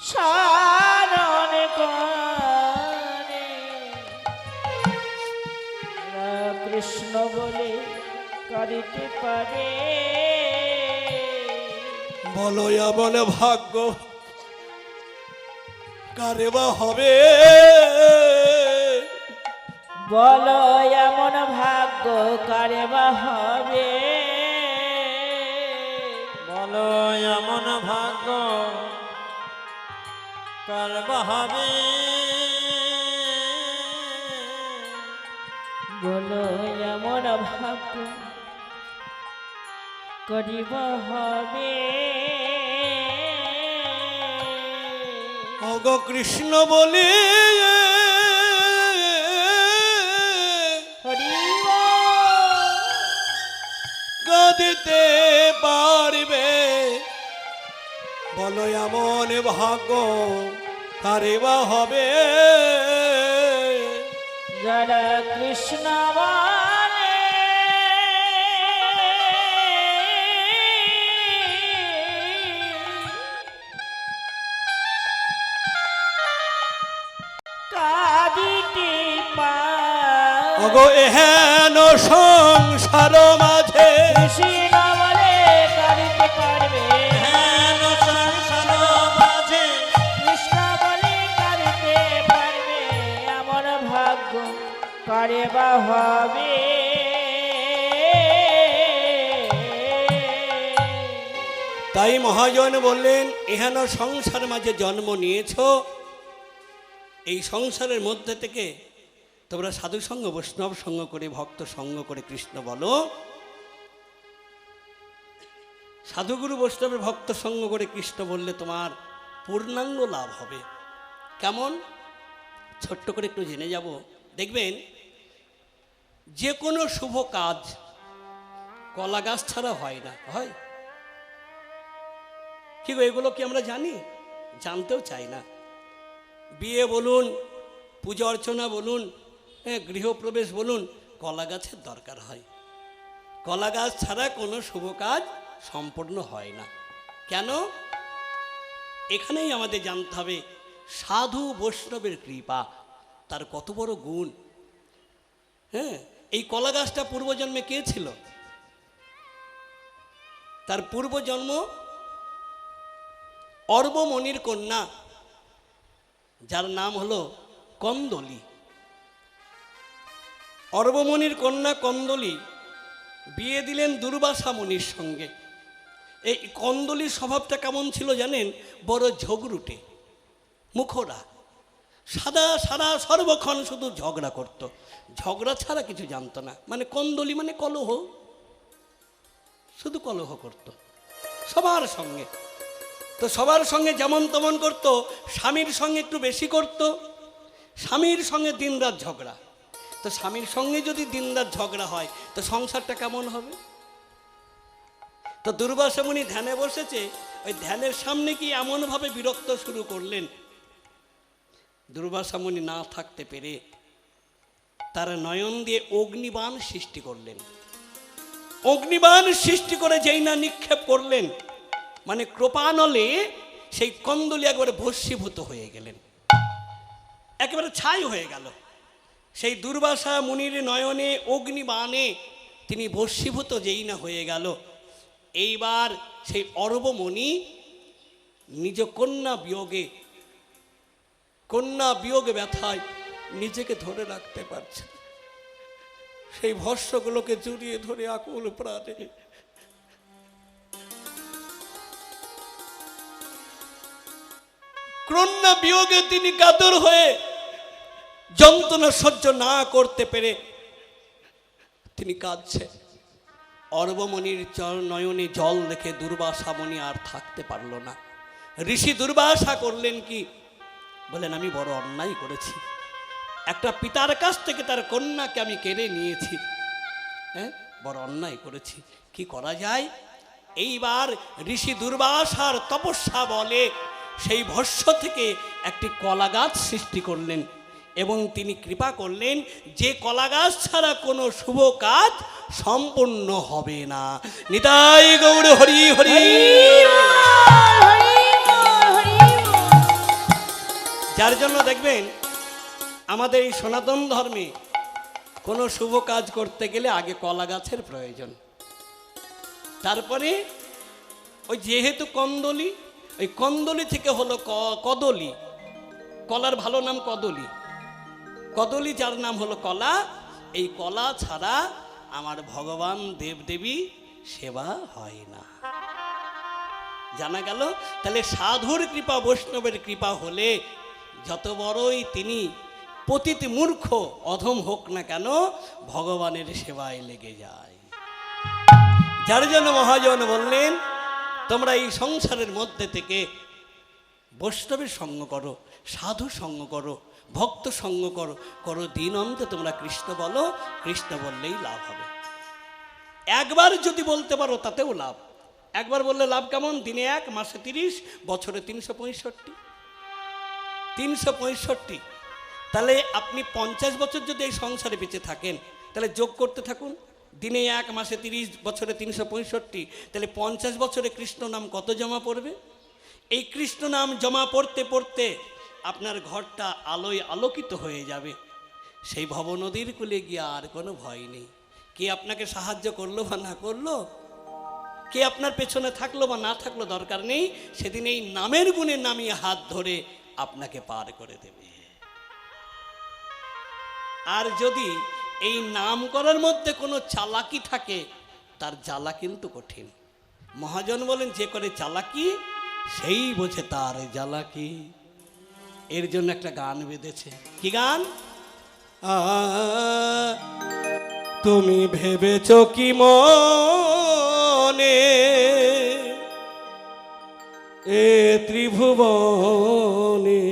স্মরণ করে কৃষ্ণ বলে কাঁদিতে পারে। বলো এমন ভাগ্য কারে বা হবে। বলো এমন ভাগ্য কারে বা হবে। বলো এমন ভাগ্য কার বা হবে। বলো এমন ভাগ্য করিব হবে। ওগো কৃষ্ণ বলি হরিব কাঁদিতে পারবে। বলো এমন ভাগ্য কারে বা হবে। যারা কৃষ্ণ বলে কাঁদিতে পারে। ওগো এহেন সংসার মাঝে কৃষ্ণ বলে কাঁদিতে পারবে। হেন সংসার মাঝে কৃষ্ণ বলে কাঁদিতে পারবে। এমন ভাগ্য কারে বা হবে। তাই মহাজন বললেন এহেন সংসার মাঝে জন্ম নিয়েছ, এই সংসারের মধ্যে থেকে তোমরা সাধু সঙ্গ বৈষ্ণব সঙ্গ করে ভক্ত সঙ্গ করে কৃষ্ণ বলো। সাধুগুরু বৈষ্ণবের ভক্ত সঙ্গ করে কৃষ্ণ বললে তোমার পূর্ণাঙ্গ লাভ হবে। কেমন? ছোট্ট করে একটু জেনে যাব। দেখবেন যে কোনো শুভ কাজ কলা গাছ ছাড়া হয় না। হয় কি গো, এগুলো কি আমরা জানি? জানতেও চাই না। বিয়ে বলুন, পূজা অর্চনা বলুন, গৃহপ্রবেশ বলুন, কলা গাছের দরকার হয়। কলা গাছ ছাড়া কোনো শুভ কাজ সম্পূর্ণ হয় না। কেন? এখানেই আমাদের জানতে হবে সাধু বৈষ্ণবের কৃপা, তার কত বড় গুণ। এই কলা গাছটা পূর্বজন্মে কে ছিল? তার পূর্বজন্ম অর্বমণির কন্যা, যার নাম হলো কন্দলি। অর্বমণির কন্যা কন্দলি বিয়ে দিলেন দুর্বাসা মুনির সঙ্গে। এই কন্দলির স্বভাবটা কেমন ছিল জানেন? বড় ঝগড়ুটে, মুখরা, সাদা সাদা, সর্বক্ষণ শুধু ঝগড়া করত। ঝগড়া ছাড়া কিছু জানতো না। মানে কন্দলি মানে কলহ, শুধু কলহ করত সবার সঙ্গে। তো সবার সঙ্গে যেমন তেমন করত, স্বামীর সঙ্গে একটু বেশি করত। স্বামীর সঙ্গে দিনরাত ঝগড়া। তো স্বামীর সঙ্গে যদি দিনরাত ঝগড়া হয় তো সংসারটা কেমন হবে? তো দুর্বাসা মুনি ধ্যানে বসেছে, ওই ধ্যানের সামনে কি এমনভাবে বিরক্ত শুরু করলেন, দুর্বাসা মুনি না থাকতে পেরে তার নয়ন দিয়ে অগ্নিবাণ সৃষ্টি করলেন। অগ্নিবাণ সৃষ্টি করে যেই না নিক্ষেপ করলেন, মানে কৃপানলে সেই কন্দলি একবারে ভস্মীভূত হয়ে গেলেন, একেবারে ছাই হয়ে গেল। সেই দুর্বাসা মুনির নয়নে অগ্নিবাণে তিনি ভস্মীভূত যেই না হয়ে গেল, এইবার সেই অরবমণি নিজ কন্যা বিয়োগে ব্যথায় নিজেকে ধরে রাখতে পারছে না। সেই ভস্মগুলোকে জড়িয়ে ধরে আকুল প্রাণে কন্যা বিয়োগে তিনি কাতর হয়ে যন্ত্রণা সহ্য না করতে পেরে তিনি কাঁদছে। অরবমণির নয়নে জল দেখে দুর্বাসা মুনি আর থাকতে পারল না। ঋষি দুর্বাসা করলেন কি, বলেন আমি বড় অন্যায় করেছি, একটা পিতার কাছ থেকে তার কন্যাকে আমি কেড়ে নিয়েছি, হ্যাঁ বড় অন্যায় করেছি, কি করা যায়? এইবার ঋষি দুর্বাসার তপস্যা বলে সেই ভস্ম থেকে একটি কলা গাছ সৃষ্টি করলেন এবং তিনি কৃপা করলেন যে কলা গাছ ছাড়া কোনো শুভ কাজ সম্পূর্ণ হবে না। নিতাই গৌর হরি হরি। যার জন্য দেখবেন আমাদের এই সনাতন ধর্মে কোনো শুভ কাজ করতে গেলে আগে কলা গাছের প্রয়োজন, তারপরে ওই যেহেতু কন্দলি, ওই কন্দলি থেকে হলো কদলি, কলার ভালো নাম কদলি, কদলি যার নাম হলো কলা। এই কলা ছাড়া আমার ভগবান দেবদেবী সেবা হয় না। জানা গেল তাহলে সাধুর কৃপা, বৈষ্ণবের কৃপা হলে যত বড়ই তিনি পতিত মূর্খ অধম হোক না কেন, ভগবানের সেবায় লেগে যায়। যার জন্য মহাজন বললেন তোমরা এই সংসারের মধ্যে থেকে বৈষ্ণবের সঙ্গ করো, সাধু সঙ্গ করো, ভক্ত সঙ্গ করো, করো দিন অন্তে তোমরা কৃষ্ণ বলো, কৃষ্ণ বললেই লাভ হবে। একবার যদি বলতে পারো তাতেও লাভ। একবার বললে লাভ কেমন? দিনে 1, মাসে 30, বছরে 365। তাহলে আপনি 50 বছর যদি এই সংসারে বেঁচে থাকেন, তাহলে যোগ করতে থাকুন, দিনে 1, মাসে 30, বছরে 365, তাহলে 50 বছরে কৃষ্ণ নাম কত জমা পড়বে? এই কৃষ্ণ নাম জমা পড়তে পড়তে আপনার ঘরটা আলোয় আলোকিত হয়ে যাবে। সেই ভবনদীর কূলে গিয়ে আর কোনো ভয় নেই। কে আপনাকে সাহায্য করলো বা না করলো, কে আপনার পেছনে থাকলো বা না থাকলো দরকার নেই, সেদিন এই নামের গুণে নামিয়ে হাত ধরে আপনাকে পার করে দেবে। আর যদি এই নাম করার মধ্যে কোনো চালাকি থাকে, তার জ্বালা কিন্তু কঠিন। মহাজন বলেন যে করে চালাকি সেই বোঝে তার জ্বালাকি। এর জন্য একটা গান বেঁধেছে। কি গান? তুমি ভেবেছ কি মনে এ ত্রিভুবনে,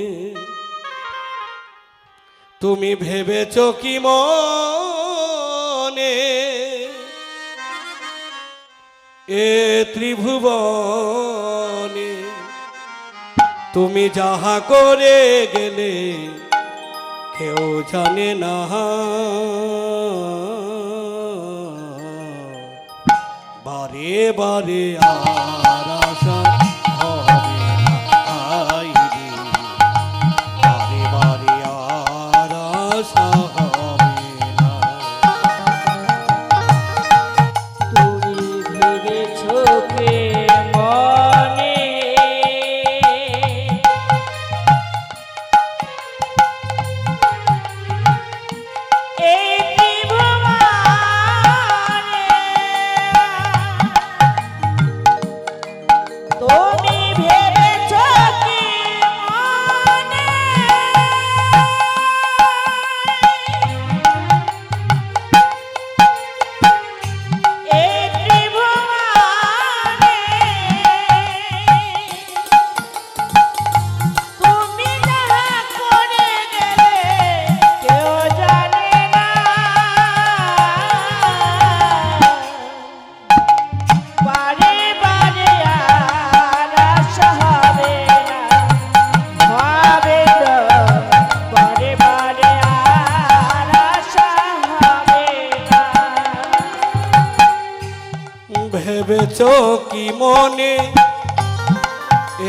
তুমি ভেবেছ কি মনে এ ত্রিভুবনে, তুমি যাহা করে গেলে কেউ জানে না, বারে বারে আর আশা হবে না, বারে বারে আর আশা হবে না। তুমি ভেবেছ কে মনে এই ত্রিভুবনে, ভেবেছ কি মনে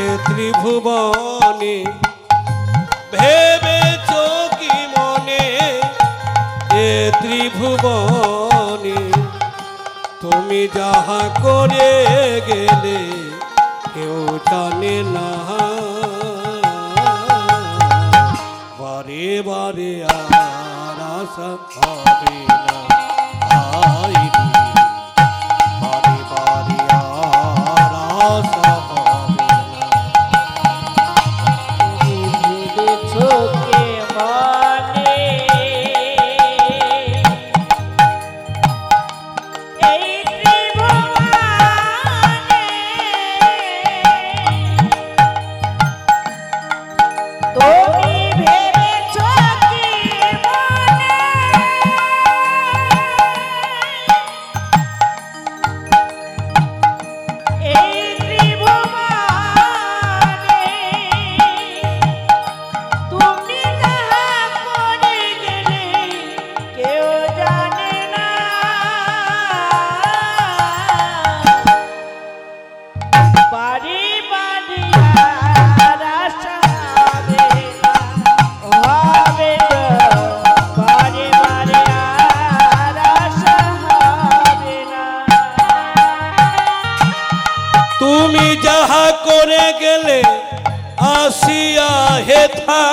এ ত্রিভুবনে, ভেবেছ কি মনে এ ত্রিভুবনে, তুমি যাহা করে গেলে কেউ জানে না, বারে বারে আর আশা হবে না, আই রে, বারে বারে আর আশা হবে না। ভেবেছ কে মানে এই ত্রিভুবনে, তুমি ভেবেছ কি মনে এই ত্রিভুবনে, তুমি যাহা করে গেলে কেউ জানে না, বাড়ি বাড়ি আর আশা হবে না, হবে না, বাড়ি বাড়ি আর আশা হবে না। তুমি যাহা করে গেলে আসিয়া হেথা,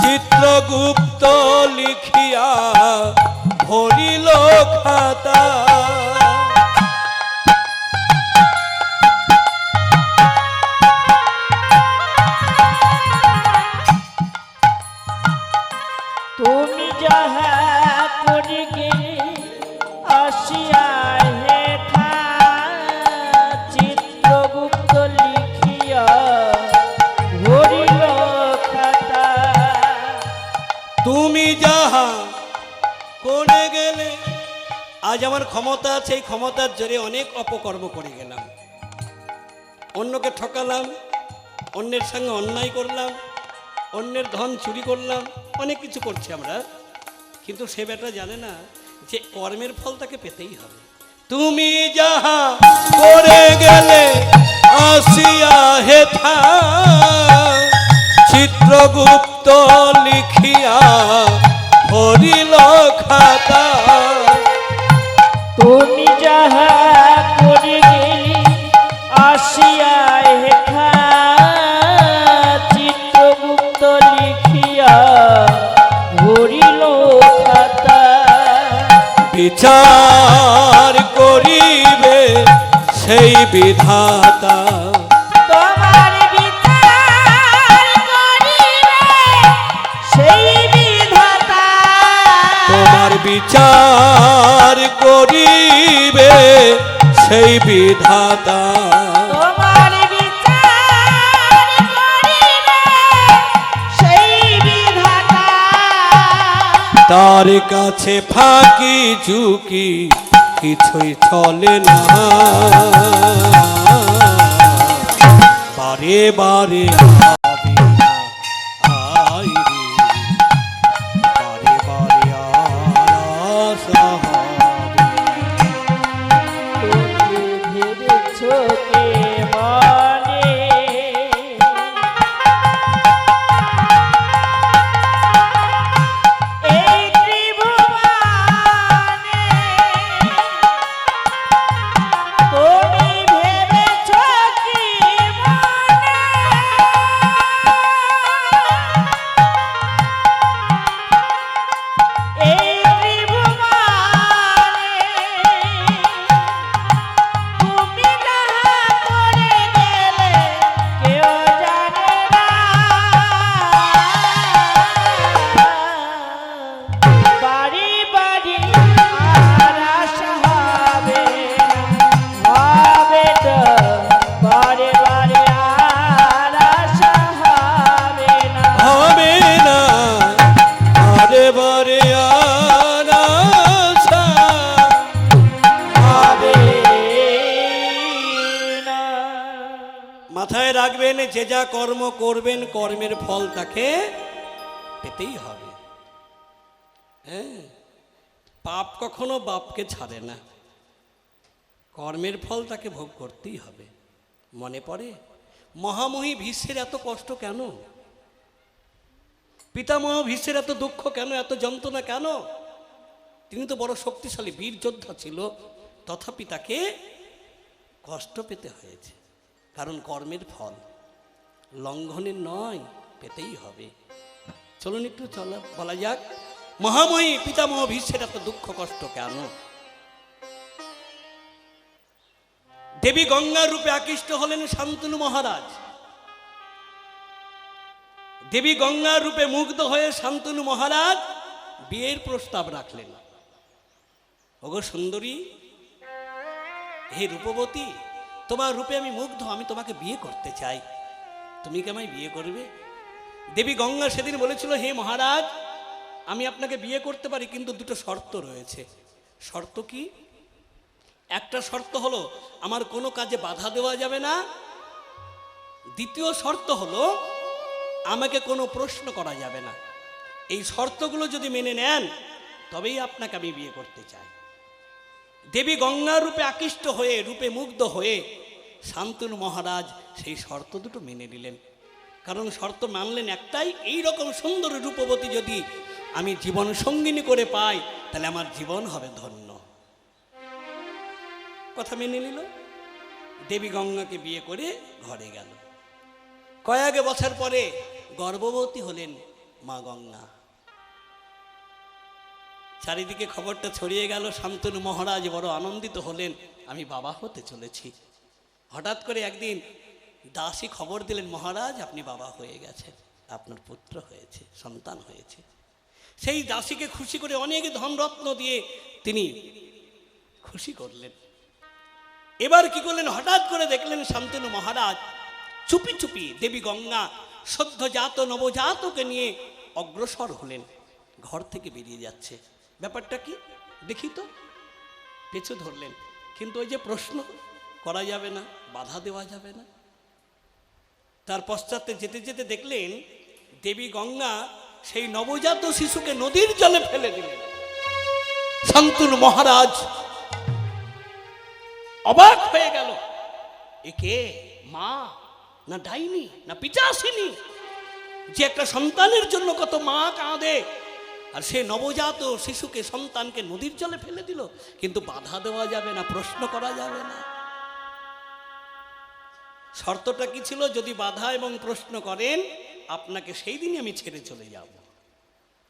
চিত্রগুপ্ত লিখিয়া ভরিল খাতা, তুমি যাহা করে গেলে আসিয়া হেথা, চিত্রগুপ্ত লিখিয়া ভরিল খাতা, তুমি যাহা করে গেলে। আজ আমার ক্ষমতা আছে, এই ক্ষমতার জোরে অনেক অপকর্ম করে গেলাম, অন্যকে ঠকালাম, অন্যের সঙ্গে অন্যায় করলাম, অন্যের ধন চুরি করলাম, অনেক কিছু করছি আমরা, কিন্তু সে বেটা জানে না যে কর্মের ফল তাকে পেতেই হবে। তুমি যাহা করে গেলে আসিয়া হেথা, চিত্রগুপ্ত লিখিয়া ভরিল খাতা, তুমি যাহা করে গেলি আসিয়া হেথা, চিত্রগুপ্ত লিখিয়া ভরিল খাতা, বিচার করিবে সেই বিধাতা, তোমার বিচার করিবে সেই বিধাতা, তোমার বিচার করিবে সেই বিধাতা, তোমার বিচার করিবে সেই বিধাতা, তার কাছে ফাঁকি ঝুঁকি কিছুই চলে না, বারে বারে হবে না, আই রে, বারে বারে আর আশা হবে না। তুমি ভেবেছ কে মানে এই ত্রিভুবনে, তুমি ভেবেছ কি মনে এই ত্রিভুবনে, তুমি যাহা করে গেলে কেউ জানে না, বাড়ি বাড়ি আর আশা হবে না, হবে না, বাড়ি বাড়ি আর আশা হবে না, হবে না, বারে বারে আর আশা হবে না। মাথায় রাখবেন, যে যা কর্ম করবেন কর্মের ফল তাকে পেতেই হবে। হ্যাঁ, পাপ কখনো বাপকে ছাড়ে না। কর্মের ফল তাকে ভোগ করতেই হবে। মনে পড়ে মহামহী ভীষ্মের এত কষ্ট কেন? পিতামহ ভীষ্মের এত দুঃখ কেন, এত যন্ত্রণা কেন? তিনি তো বড় শক্তিশালী বীর যোদ্ধা ছিল, তথাপি তাকে কষ্ট পেতে হয়েছে। কারণ কর্মের ফল লঙ্ঘনের নয়, পেতেই হবে। চলুন একটু বলা যাক মহাময়ী পিতামহ ভীষ্মের এত দুঃখ কষ্ট কেন? দেবী গঙ্গার রূপে আকৃষ্ট হলেন শান্তনু মহারাজ। দেবী গঙ্গার রূপে মুগ্ধ হয়ে শান্তনু মহারাজ বিয়ের প্রস্তাব রাখলেন। ওগো সুন্দরী, হে রূপবতী, তোমার রূপে আমি মুগ্ধ, আমি তোমাকে বিয়ে করতে চাই, তুমি কি আমায় বিয়ে করবে? দেবী গঙ্গা সেদিন বলেছিল, হে মহারাজ, আমি আপনাকে বিয়ে করতে পারি, কিন্তু দুটো শর্ত রয়েছে। শর্ত কি? একটা শর্ত হলো আমার কোনো কাজে বাধা দেওয়া যাবে না। দ্বিতীয় শর্ত হলো আমাকে কোনো প্রশ্ন করা যাবে না। এই শর্তগুলো যদি মেনে নেন তবেই আপনাকে আমি বিয়ে করতে চাই। দেবী গঙ্গার রূপে আকৃষ্ট হয়ে, রূপে মুগ্ধ হয়ে শান্তনু মহারাজ সেই শর্ত দুটো মেনে নিলেন। কারণ শর্ত মানলেন একটাই, এই রকম সুন্দর রূপবতী যদি আমি জীবন সঙ্গিনী করে পাই তাহলে আমার জীবন হবে ধন্য। কথা মেনে নিল, দেবী গঙ্গাকে বিয়ে করে ঘরে গেল। কয়েক বছর পরে গর্ভবতী হলেন মা গঙ্গা। চারিদিকে খবরটা ছড়িয়ে গেল, শান্তনু মহারাজ বড় আনন্দিত হলেন, আমি বাবা হতে চলেছি। হঠাৎ করে একদিন দাসী খবর দিলেন, মহারাজ আপনি বাবা হয়ে গেছেন, আপনার পুত্র হয়েছে, সন্তান হয়েছে। সেই দাসীকে খুশি করে অনেক ধনরত্ন দিয়ে তিনি খুশি করলেন। এবার কি করলেন, হঠাৎ করে দেখলেন শান্তনু মহারাজ চুপি চুপি দেবী গঙ্গা সদ্যজাত নবজাতকে নিয়ে অগ্রসর হলেন, ঘর থেকে বেরিয়ে যাচ্ছে। ব্যাপারটা কি দেখি তো, পিছু ধরলেন, কিন্তু ওই যে প্রশ্ন করা যাবে না, বাধা দেওয়া যাবে না। তার পশ্চাতে যেতে যেতে দেখলেন দেবী গঙ্গা সেই নবজাত শিশুকে নদীর জলে ফেলে দিলেন। শান্তনু মহারাজ অবাক হয়ে গেল, একে মা না ডাইনি না পিচাসিনী, যে একটা সন্তানের জন্য কত মা কাঁদে, আর সে নবজাত শিশুকে সন্তানকে নদীর জলে ফেলে দিল। কিন্তু বাধা দেওয়া যাবে না, প্রশ্ন করা যাবে না। শর্তটা কি ছিল, যদি বাধা এবং প্রশ্ন করেন আপনাকে সেই দিনই আমি ছেড়ে চলে যাব।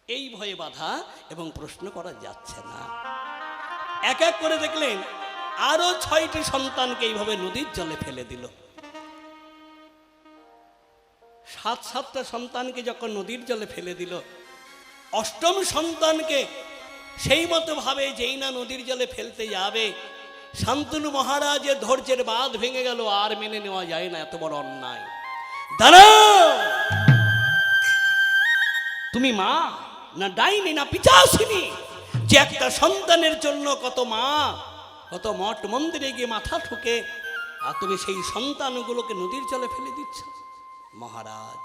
এই ভয়ে বাধা এবং প্রশ্ন করা যাচ্ছে না। এক এক করে দেখলেন আরো 6টি সন্তানকে এইভাবে নদীর জলে ফেলে দিল। 7টা সন্তানকে যখন নদীর জলে ফেলে দিল, 8ম সন্তানকে সেই মতো ভাবে যেই না নদীর জলে ফেলতে যাবে, শান্তনু মহারাজের ধৈর্যের বাঁধ ভেঙে গেল। আর মেনে নেওয়া যায় না, এত বড় অন্যায়। দাঁড়াও, তুমি মা না ডাইনি না পিচাসিনী, যে একটা সন্তানের জন্য কত মা কত মঠ মন্দিরে গিয়ে মাথা ঠুকে, আর তুমি সেই সন্তানগুলোকে নদীর জলে ফেলে দিচ্ছ। মহারাজ,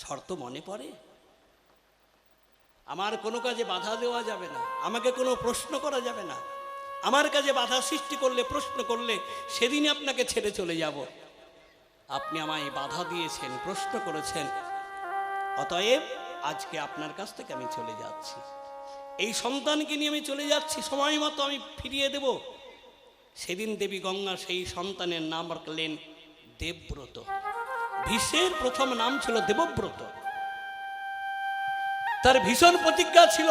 শর্ত মনে পড়ে? আমার কোনো কাজে বাধা দেওয়া যাবে না, আমাকে কোনো প্রশ্ন করা যাবে না। আমার কাজে বাধা সৃষ্টি করলে, প্রশ্ন করলে সেদিনই আপনাকে ছেড়ে চলে যাব। আপনি আমায় বাধা দিয়েছেন, প্রশ্ন করেছেন, অতএব আজকে আপনার কাছ থেকে আমি চলে যাচ্ছি। এই সন্তানকে নিয়ে আমি চলে যাচ্ছি, সময় মতো আমি ফিরিয়ে দেব। সেদিন দেবী গঙ্গা সেই সন্তানের নাম রাখলেন দেবব্রত। ভীষ্মের প্রথম নাম ছিল দেবব্রত। তার ভীষণ প্রতিজ্ঞা ছিল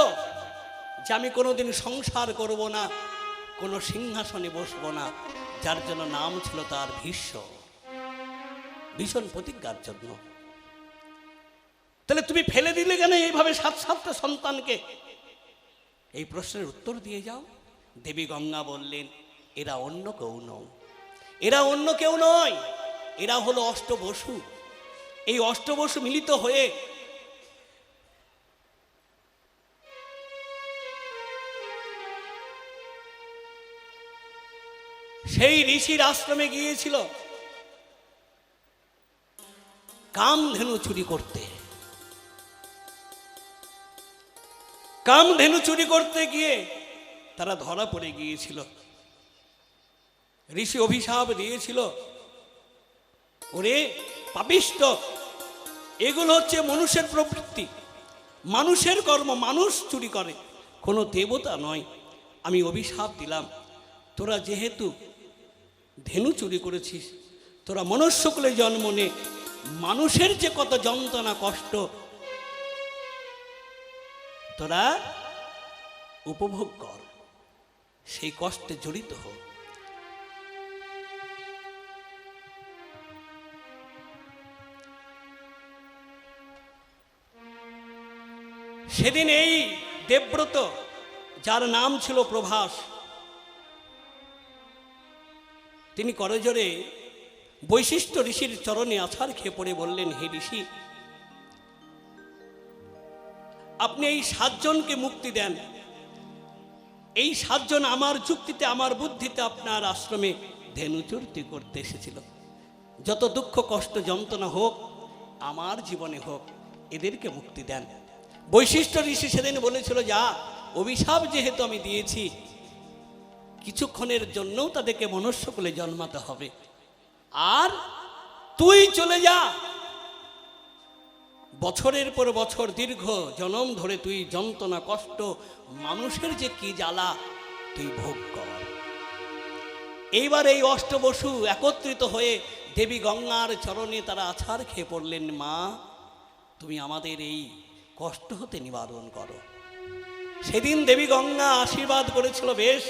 যে আমি কোনোদিন সংসার করব না, কোনো সিংহাসনে বসবো না, যার জন্য নাম ছিল তার ভীষ্ম। ভীষণ প্রতিজ্ঞার জন্য। তাহলে তুমি ফেলে দিলে কেন এইভাবে 7টা সন্তানকে? এই প্রশ্নের উত্তর দিয়ে যাও। দেবী গঙ্গা বললেন, এরা অন্য কেউ নয়, এরা অন্য কেউ নয়, এরা হলো অষ্টবসু। এই অষ্টবসু মিলিত হয়ে সেই ঋষির আশ্রমে গিয়েছিল কামধেনু চুরি করতে। কামধেনু চুরি করতে গিয়ে তারা ধরা পড়ে গিয়েছিল। ঋষি অভিশাপ দিয়েছিল, ওরে পাপিষ্ঠ, এগুলো হচ্ছে মানুষের প্রবৃত্তি, মানুষের কর্ম, মানুষ চুরি করে, কোনো দেবতা নয়। আমি অভিশাপ দিলাম, তোরা যেহেতু ধেনু চুরি করেছিস, তোরা মনুষ্যকুলে জন্ম নে, মানুষের যে কত যন্ত্রণা কষ্ট তোরা উপভোগ কর, সেই কষ্টে জড়িত হোক। সেদিন এই দেবব্রত, যার নাম ছিল প্রভাস, তিনি করজোড়ে বৈশিষ্ট্য ঋষির চরণে আছাড় খেয়ে পড়ে বললেন, হে ঋষি, আপনি এই 7 জনকে মুক্তি দেন। এই 7 জন আমার যুক্তিতে, আমার বুদ্ধিতে আপনার আশ্রমে ধেনু চুরি করতে এসেছিল। যত দুঃখ কষ্ট যন্ত্রণা হোক, আমার জীবনে হোক, এদেরকে মুক্তি দেন। বৈশিষ্ট্য ঋষি সেদিন বলেছিল, যা, অভিশাপ যেহেতু আমি দিয়েছি, কিছুক্ষণের জন্যও তাদেরকে মনুষ্যকুলে জন্মাতে হবে, আর তুই চলে যা। বছরের পর বছর দীর্ঘ জনম ধরে তুই যন্ত্রণা কষ্ট, মানুষের যে কি জ্বালা, তুই ভোগ কর। এইবার এই অষ্টবসু একত্রিত হয়ে দেবী গঙ্গার চরণে তারা আছাড় খেয়ে পড়লেন, মা, তুমি আমাদের এই কষ্ট হতে নিবারণ করো। সেদিন দেবী গঙ্গা আশীর্বাদ করেছিল, বেশ,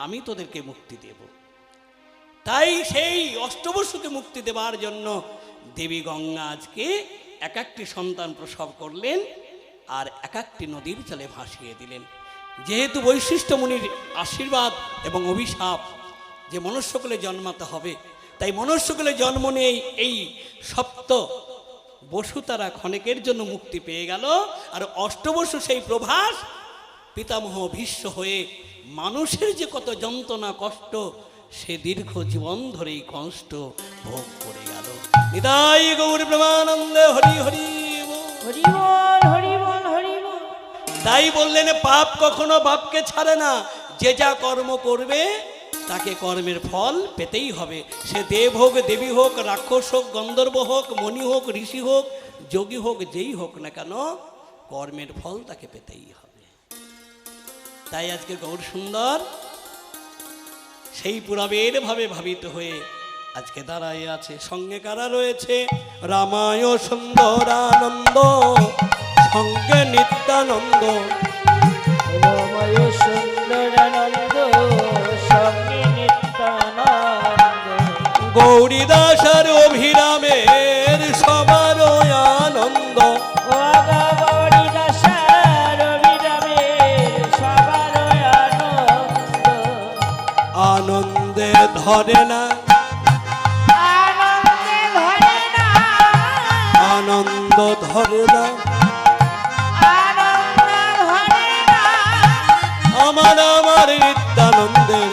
আমি তোদেরকে মুক্তি দেব। তাই সেই অষ্টবসুকে মুক্তি দেবার জন্য দেবী গঙ্গা আজকে এক একটি সন্তান প্রসব করলেন, আর এক একটি নদীর জলে ভাসিয়ে দিলেন। যেহেতু বৈশিষ্ট্য মুনির আশীর্বাদ এবং অভিশাপ যে মনুষ্যকুলে জন্মাতে হবে, তাই মনুষ্যকুলে জন্ম নিয়ে এই সপ্ত বসু তারা ক্ষণেকের জন্য মুক্তি পেয়ে গেল। আর অষ্টবসু সেই প্রভাস পিতামহ ভীষ্ম হয়ে মানুষের যে কত যন্ত্রণা কষ্ট, সে দীর্ঘ জীবন ধরে এই কষ্ট ভোগ করে গেল। নিতাই গৌর প্রেমানন্দে হরি হরি বল। হরি বল, হরি বল, হরি বল। তাই বললেন, পাপ কখনো বাপকে ছাড়ে না, যে যা কর্ম করবে তাকে কর্মের ফল পেতেই হবে। সে দেব হোক, দেবী হোক, রাক্ষস হোক, গন্ধর্ব হোক, মণি হোক, ঋষি হোক, যোগী হোক, যেই হোক না কেন, কর্মের ফল তাকে পেতেই হবে। তাই আজকে গৌর সুন্দর সেই পুরাবের ভাবে ভাবিত হয়ে আজকে দাঁড়ায় আছে। সঙ্গে কারা রয়েছে? রামায় সুন্দরানন্দ, সঙ্গে নিত্যানন্দ, রামায় সুন্দরানন্দ, সঙ্গে নিত্যানন্দ, গৌরীদাস আর অভিরামের সবার আনন্দ। ও গৌরী দাসার অভিরামের সবার আনন্দ। আনন্দে ধরে না, আনন্দে ধরে না, আনন্দ ধরে না, আনন্দ ধরে না, আমার আমার নিত্যানন্দের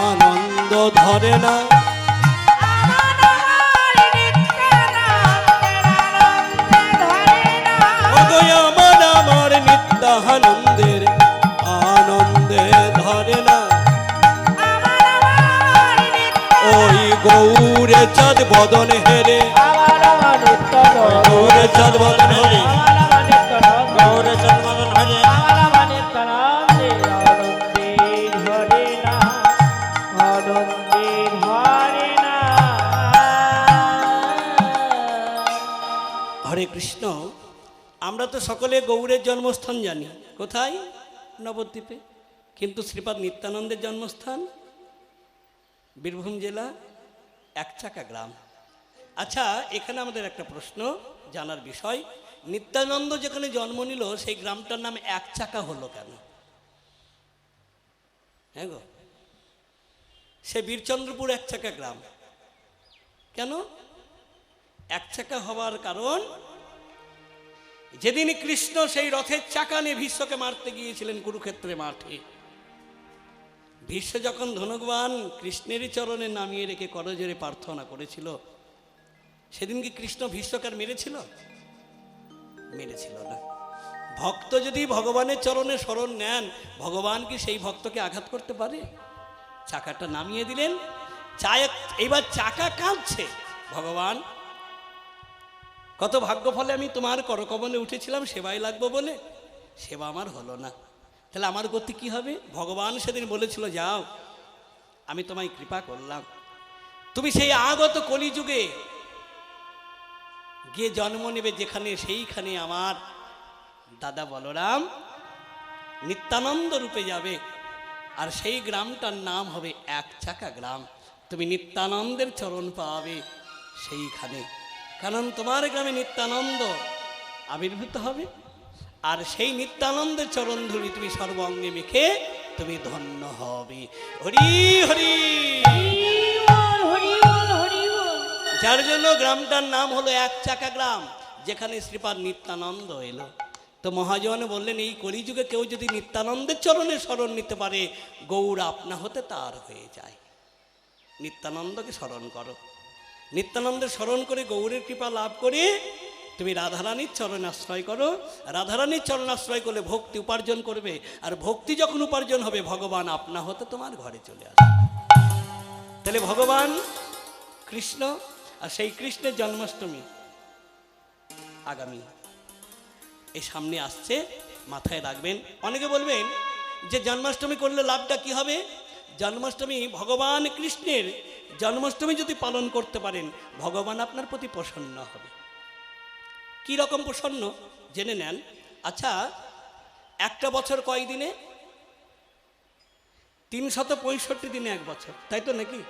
আনন্দ ধরে না। আমার নিত্যানন্দের আনন্দে ধরে না। ওগো আমার আমার নিত্যানন্দের আনন্দে ধরে না। ওই গৌরে চাঁদ বদন হেরে, গৌরে চাঁদ বদন হেরে, গৌরে জন্মদন হরে হরে কৃষ্ণ। আমরা তো সকলে গৌরের জন্মস্থান জানি, কোথায়? নবদ্বীপে। কিন্তু শ্রীপাদ নিত্যানন্দের জন্মস্থান বীরভূম জেলা একচাকা গ্রাম। আচ্ছা, এখানে আমাদের একটা প্রশ্ন জানার বিষয়, নিত্যানন্দ যেখানে জন্ম নিল সেই গ্রামটার নাম একচাকা হলো কেন? হ্যাঁ গো, সে বীরচন্দ্রপুর একচাকা গ্রাম কেন? একচাকা হওয়ার কারণ, যেদিন কৃষ্ণ সেই রথের চাকা নিয়ে ভীষ্মকে মারতে গিয়েছিলেন কুরুক্ষেত্রে মাঠে, ভীষ্ম যখন ধনুবান কৃষ্ণেরই চরণে নামিয়ে রেখে করজোড়ে প্রার্থনা করেছিল, সেদিন কি কৃষ্ণ ভীষ্মকে আর মেরেছিল? মেরেছিল না। ভক্ত যদি ভগবানের চরণে শরণ নেন, ভগবান কি সেই ভক্তকে আঘাত করতে পারে? চাকাটা নামিয়ে দিলেন, এইবার চাকা কাঁপছে। ভগবান, কত ভাগ্য ফলে আমি তোমার করকমলে উঠেছিলাম সেবায় লাগবো বলে, সেবা আমার হলো না, তাহলে আমার গতি কি হবে? ভগবান সেদিন বলেছিল, যাও আমি তোমায় কৃপা করলাম, তুমি সেই আগত কলিযুগে গিয়ে জন্ম নেবে যেখানে, সেইখানে আমার দাদা বলরাম নিত্যানন্দ রূপে যাবে, আর সেই গ্রামটার নাম হবে এক চাকা গ্রাম। তুমি নিত্যানন্দের চরণ পাবে সেইখানে, কারণ তোমার গ্রামে নিত্যানন্দ আবির্ভূত হবে, আর সেই নিত্যানন্দের চরণ ধরি তুমি সর্বাঙ্গে মেখে তুমি ধন্য হবে। হরি হরি, যার জন্য গ্রামটার নাম হলো এক চাকা গ্রাম, যেখানে শ্রীপাদ নিত্যানন্দ এলো। তো মহাজন বললেন, এই কলিযুগে কেউ যদি নিত্যানন্দের চরণে স্মরণ নিতে পারে, গৌর আপনা হতে তার হয়ে যায়। নিত্যানন্দকে স্মরণ করো, নিত্যানন্দের স্মরণ করে গৌরের কৃপা লাভ করে তুমি রাধারানীর চরণ আশ্রয় করো। রাধারানীর চরণ আশ্রয় করলে ভক্তি উপার্জন করবে, আর ভক্তি যখন উপার্জন হবে, ভগবান আপনা হতে তোমার ঘরে চলে আসবে। তাহলে ভগবান কৃষ্ণ, আর সেই কৃষ্ণের জন্মাষ্টমী আগামী এই সামনে আসছে, মাথায় রাখবেন। অনেকে বলবেন যে জন্মাষ্টমী করলে লাভটা কি হবে? জন্মাষ্টমী, ভগবান কৃষ্ণের জন্মাষ্টমী যদি পালন করতে পারেন, ভগবান আপনার প্রতি প্রসন্ন হবে। কি রকম প্রসন্ন জেনে নেন। আচ্ছা, একটা বছর কয় দিনে? 365 দিনে এক বছর, তাই তো নাকি?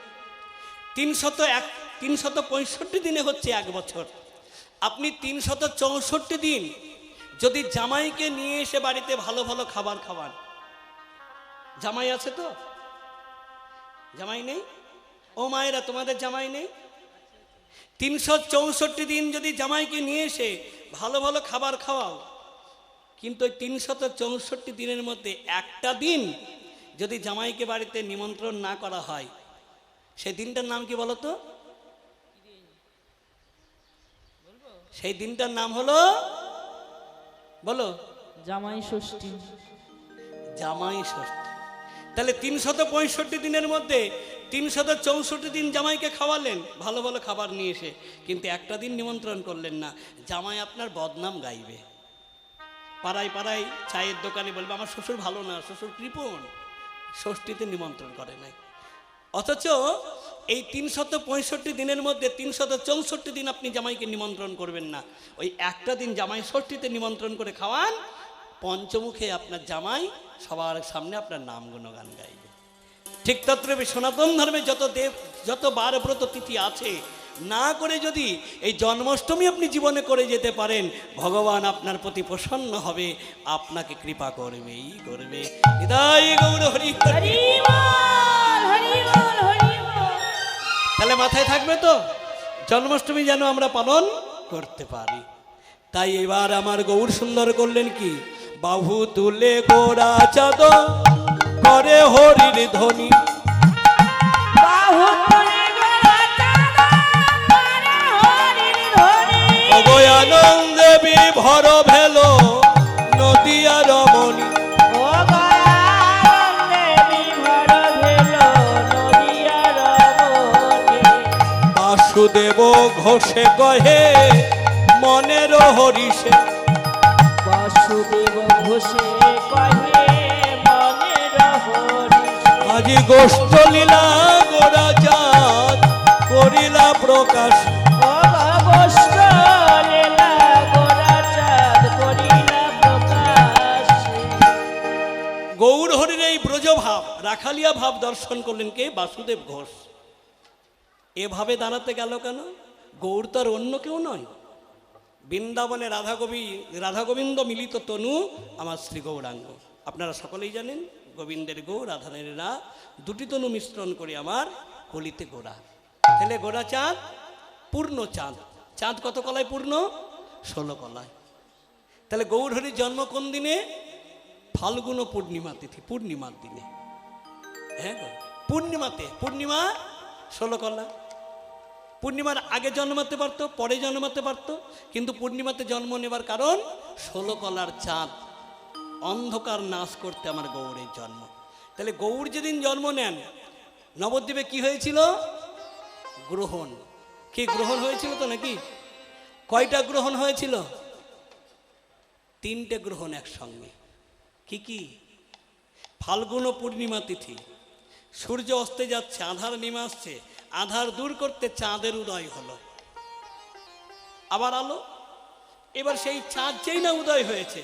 365 দিনে হচ্ছে এক বছর। আপনি 364 দিন যদি জামাইকে নিয়ে এসে বাড়িতে ভালো ভালো খাবার খাওয়ান, জামাই আছে তো? জামাই নেই? ও মায়েরা, তোমাদের জামাই নেই? 364 দিন যদি জামাইকে নিয়ে এসে ভালো ভালো খাবার খাওয়াও, কিন্তু ওই 364 দিনের মধ্যে একটা দিন যদি জামাইকে বাড়িতে নিমন্ত্রণ না করা হয়, সেই দিনটার নাম কি বলো তো? সেই দিনটার নাম হলো, বলো, জামাই ষষ্ঠী। জামাই ষষ্ঠী। তাহলে 365 দিনের মধ্যে 364 দিন জামাইকে খাওয়ালেন ভালো ভালো খাবার নিয়ে এসে, কিন্তু একটা দিন নিমন্ত্রণ করলেন না, জামাই আপনার বদনাম গাইবে। পাড়ায় পাড়ায় চায়ের দোকানে বলবে, আমার শ্বশুর ভালো না, শ্বশুর কৃপণ, ষষ্ঠীতে নিমন্ত্রণ করে নাই। অথচ এই 365 দিনের মধ্যে 364 দিন আপনি জামাইকে নিমন্ত্রণ করবেন না, ওই একটা দিন জামাই ষষ্ঠীতে নিমন্ত্রণ করে খাওয়ান, পঞ্চমুখে আপনার জামাই সবার সামনে আপনার নাম গুণগান গাইবে। ঠিক তদ্রূপে সনাতন ধর্মে যত বার ব্রত তিথি আছে, না করে যদি এই জন্মাষ্টমী আপনি জীবনে করে যেতে পারেন, ভগবান আপনার প্রতি প্রসন্ন হবে, আপনাকে কৃপা করবেই করবে। হৃদয় গৌর হরি হরি। তাহলে মাথায় থাকবে তো, জন্মাষ্টমী যেন আমরা পালন করতে পারি। তাই এবার আমার গৌর সুন্দর করলেন কি, বাহু তুলে গোরা চাঁদ করে হরির ধ্বনি, আনন্দে বিভর ভেল নদিয়া রমণী, বাসুদেব ঘোষে কহে মনের হরিষে, বাসুদেব ঘোষে কহে মনের হরিষে, আজি গোষ্ঠ লীলা গোরা চাঁদ করিলা প্রকাশ, গোষ্ঠ লীলা গোরা চাঁদ করিলা প্রকাশ। গৌর হরির এই ব্রজভাব, রাখালিয়া ভাব দর্শন করলেন কে? বাসুদেব ঘোষ। এভাবে দাঁড়াতে গেল কেন? গৌর তো আর অন্য কেউ নয়, বৃন্দাবনে রাধা গোবিন্দ মিলিত তনু আমার শ্রী গৌরাঙ্গ। আপনারা সকলেই জানেন, গোবিন্দের গৌ, রাধানের রা, দুটি তনু মিশ্রণ করে আমার কলিতে গোড়া। তাহলে গোড়া চাঁদ, পূর্ণ চাঁদ। চাঁদ কত কলায় পূর্ণ? 16 কলায়। তাহলে গৌর হরির জন্ম কোন দিনে? ফাল্গুন পূর্ণিমা তিথি, পূর্ণিমার দিনে। হ্যাঁ, পূর্ণিমাতে, পূর্ণিমা 16 কলা। পূর্ণিমার আগে জন্মাতে পারতো, পরে জন্মাতে পারতো, কিন্তু পূর্ণিমাতে জন্ম নেবার কারণ 16 কলার চাঁদ, অন্ধকার নাশ করতে আমার গৌরের জন্ম। তাহলে গৌর যেদিন জন্ম নেন, নবদ্বীপে কি হয়েছিল? গ্রহণ। কি গ্রহণ হয়েছিল তো নাকি? কয়টা গ্রহণ হয়েছিল? 3টে গ্রহণ একসঙ্গে। কি কি? ফাল্গুন ও পূর্ণিমা তিথি, সূর্য অস্তে যাচ্ছে, আধার নেমে আসছে, আধার দূর করতে চাঁদের উদয় হলো, আবার আলো। এবার সেই চাঁদ যেই না উদয় হয়েছে,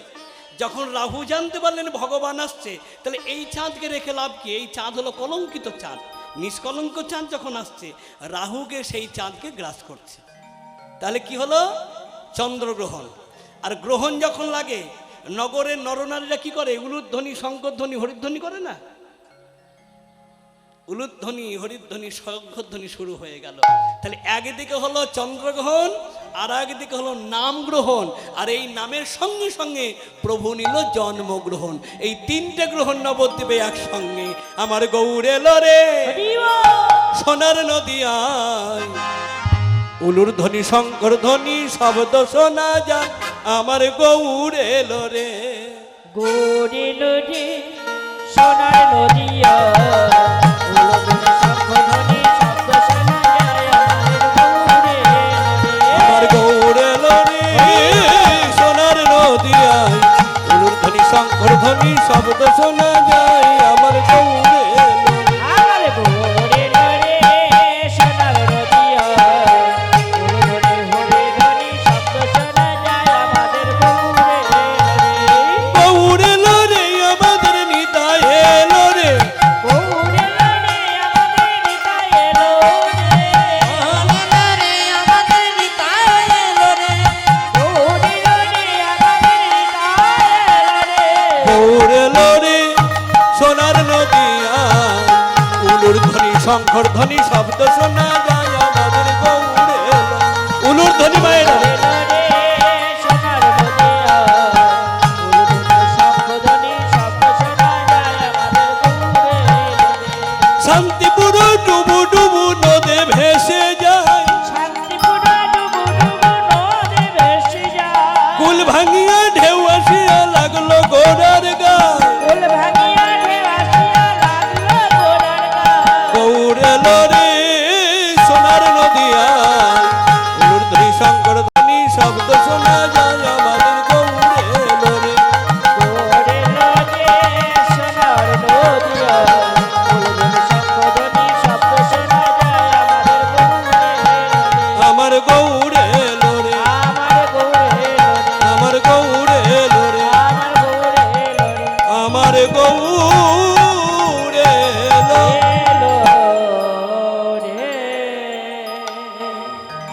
যখন রাহু জানতে পারলেন ভগবান আসছে, তাহলে এই চাঁদকে রেখে লাভ কি? এই চাঁদ হলো কলঙ্কিত চাঁদ। নিষ্কলঙ্ক চাঁদ যখন আসছে, রাহুকে সেই চাঁদকে গ্রাস করছে। তাহলে কি হলো? চন্দ্রগ্রহণ। আর গ্রহণ যখন লাগে, নগরের নরনারীরা কি করে? উলুধ্বনি, শঙ্করধ্বনি, হরিধ্বনি করে না? উলুধ্বনি, হরিধ্বনি, শঙ্খধ্বনি শুরু হয়ে গেল। তাহলে একদিকে হলো চন্দ্রগ্রহণ, আর একদিকে হলো নাম গ্রহণ, আর এই নামের সঙ্গে সঙ্গে প্রভু নিল জন্মগ্রহণ। এই 3টে গ্রহণ নবদ্বীপে একসঙ্গে। আমার গৌর এলো রে সোনার নদিয়ায়, উলুর ধ্বনি, শঙ্কর ধ্বনি, শব্দ শোনা যায়। আমার গৌর এলো রে, গৌর এলো রে সোনার নদিয়া, আমার গৌর এলো রে সোনার নদিয়ায়, উলুর ধ্বনি, শঙ্কর ধ্বনি, শব্দ শোনা যায়। আমার গৌর এলো রে, আমার গৌর এলো রে সোনার নদিয়া, হরি ধ্বনি শব্দ শোনা যায়। আমাদের গৌর এলো রে, গৌর এলো রে আমাদের নিতাই এলো রে, গৌর এলো রে আমাদের নিতাই এলো রে, আমাদের নিতাই এলো রে, গৌর এলো রে আমাদের নিতাই এলো রে, গৌর এলো রে সোনার নদিয়ায়, উলুর ধ্বনি, শঙ্কর ধ্বনি, শব্দ শোনা যায়। আমাদের গৌর এলো, উলুর ধ্বনি মায়েরা, এলো রে সোনার নদিয়া, শঙ্খধ্বনি শব্দ শোনা যায়। আমাদের গৌর এলো রে, শান্তিপুর ডুবু ডুবু নদে ভেসে যায়, শান্তিপুর ডুবু ডুবু নদে ভেসে যায়, কুল ভাঙিয়া ঢেউ আসিয়া লাগলো গোড়ার গায়। কুল ভাঙিয়া ঢেউ আসিয়া লাগলো গোড়ার গায়। গৌর এলো রে সোনার নদিয়ায়, উলুর ধ্বনি, শঙ্কর ধ্বনি, শব্দ শোনা যায়। আমাদের গৌর এলো রে, গৌর এলো রে সোনার নদিয়া, শঙ্খধ্বনি শব্দ শোনা যায়। আমাদের গৌর এলো রে, আমার গৌর এলো রে, আমার গৌর এলো রে, আমার গৌর এলো রে, আমার গৌর এলো রে, আমার গৌর এলো। এলো রে।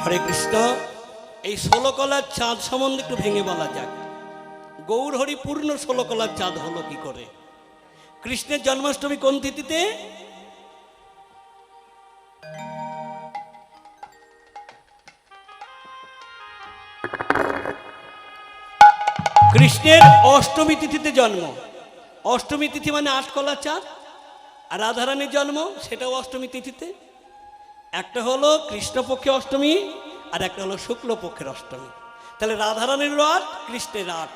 হরে কৃষ্ণ। এই 16 কলার চাঁদ সম্বন্ধে একটু ভেঙে বলা যাক। গৌর হরি পূর্ণ 16 কলার চাঁদ হলো কি করে? কৃষ্ণের জন্মাষ্টমী কোন তিথিতে? কৃষ্ণের অষ্টমী তিথিতে জন্ম। অষ্টমী তিথি মানে 8 কলার চাঁদ। আর রাধারানীর জন্ম সেটাও অষ্টমী তিথিতে। একটা হলো কৃষ্ণপক্ষে অষ্টমী, আর একটা হলো শুক্লপক্ষের অষ্টমী। তাহলে রাধারানীর 8, কৃষ্ণের 8,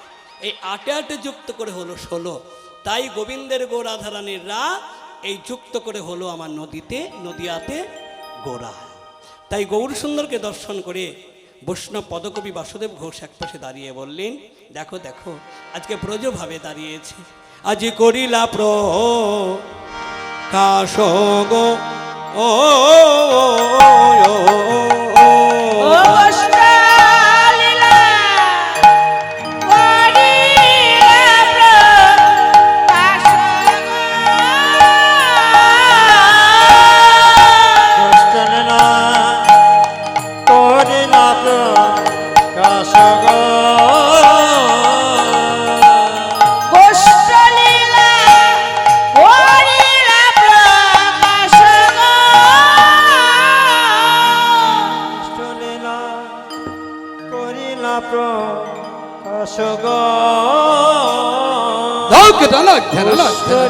এই 8 8 যুক্ত করে হলো 16। তাই গোবিন্দের গো রাধারানীর এই যুক্ত করে হলো আমার নদিয়াতে গোরা। তাই গৌর সুন্দরকে দর্শন করে বৈষ্ণব পদকবি বাসুদেব ঘোষ একপাশে দাঁড়িয়ে বললেন, দেখো দেখো আজকে ব্রজভাবে দাঁড়িয়েছে, আজ করিলা প্রকাশ গো ও ও কৃষ্ণলীলা করিলা প্রকাশ কৃষ্ণলীলা করিলা প্রকাশ গো, কৃষ্ণলীলা করিলা প্রকাশ কৃষ্ণলীলা করিলা প্রকাশ গো।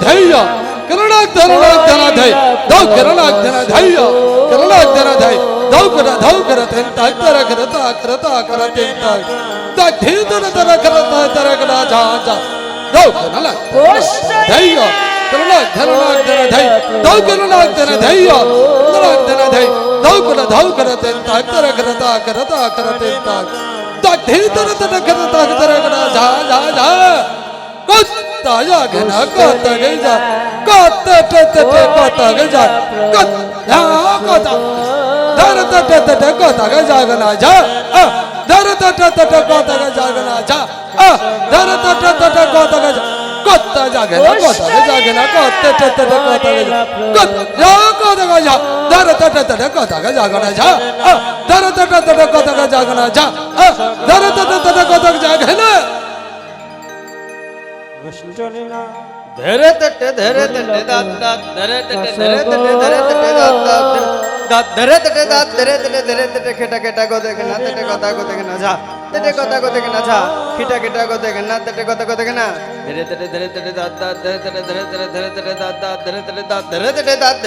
ধৈর্য ধৌকর তেন তাই তরা কর তা কর তেন তাই তা ধি তরা কর যা যা ধৌকর না ধৈর্য ধরলাক ধর ধৈ ধৌকর না ধর ধৈর্য ধর ধৈ ধৌকর তেন তাই তরা কর তা কর তেন তাই তা ধি তরা কর যা যা যা কত্তা জাগনা কত্তা গজা কত্তা তে কত্তা গজা কত্তা কত্তা ধর তে কত্তা গজা গনা যা ধর তে কত্তা গজা গনা যা ধর তে কত্তা গজা কত্তা জাগনা কত্তা তে কত্তা গজা কত্তা গজা ধর তে কত্তা গজা গনা যা ধর তে কত্তা গজা গনা যা ধর তে কত্তা গজা গনা দুষ্টনীনা ধরে তটে দাঁত দাঁত ধরে তটে দাঁত দাঁত ধরে তটে খেটা খেটা গো দেখে না তেটে কথা গো দেখে না যা তেটে কথা গো দেখে না যা খিটা খিটা গো দেখে না তেটে কথা গো দেখে না ধরে তটে দাঁত দাঁত ধরে তটে দাঁত দাঁত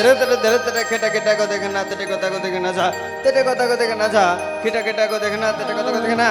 ধরে তটে খেটা খেটা গো দেখে না তেটে কথা গো দেখে না যা তেটে কথা গো দেখে না যা খিটা খিটা গো দেখে না তেটে কথা গো দেখে না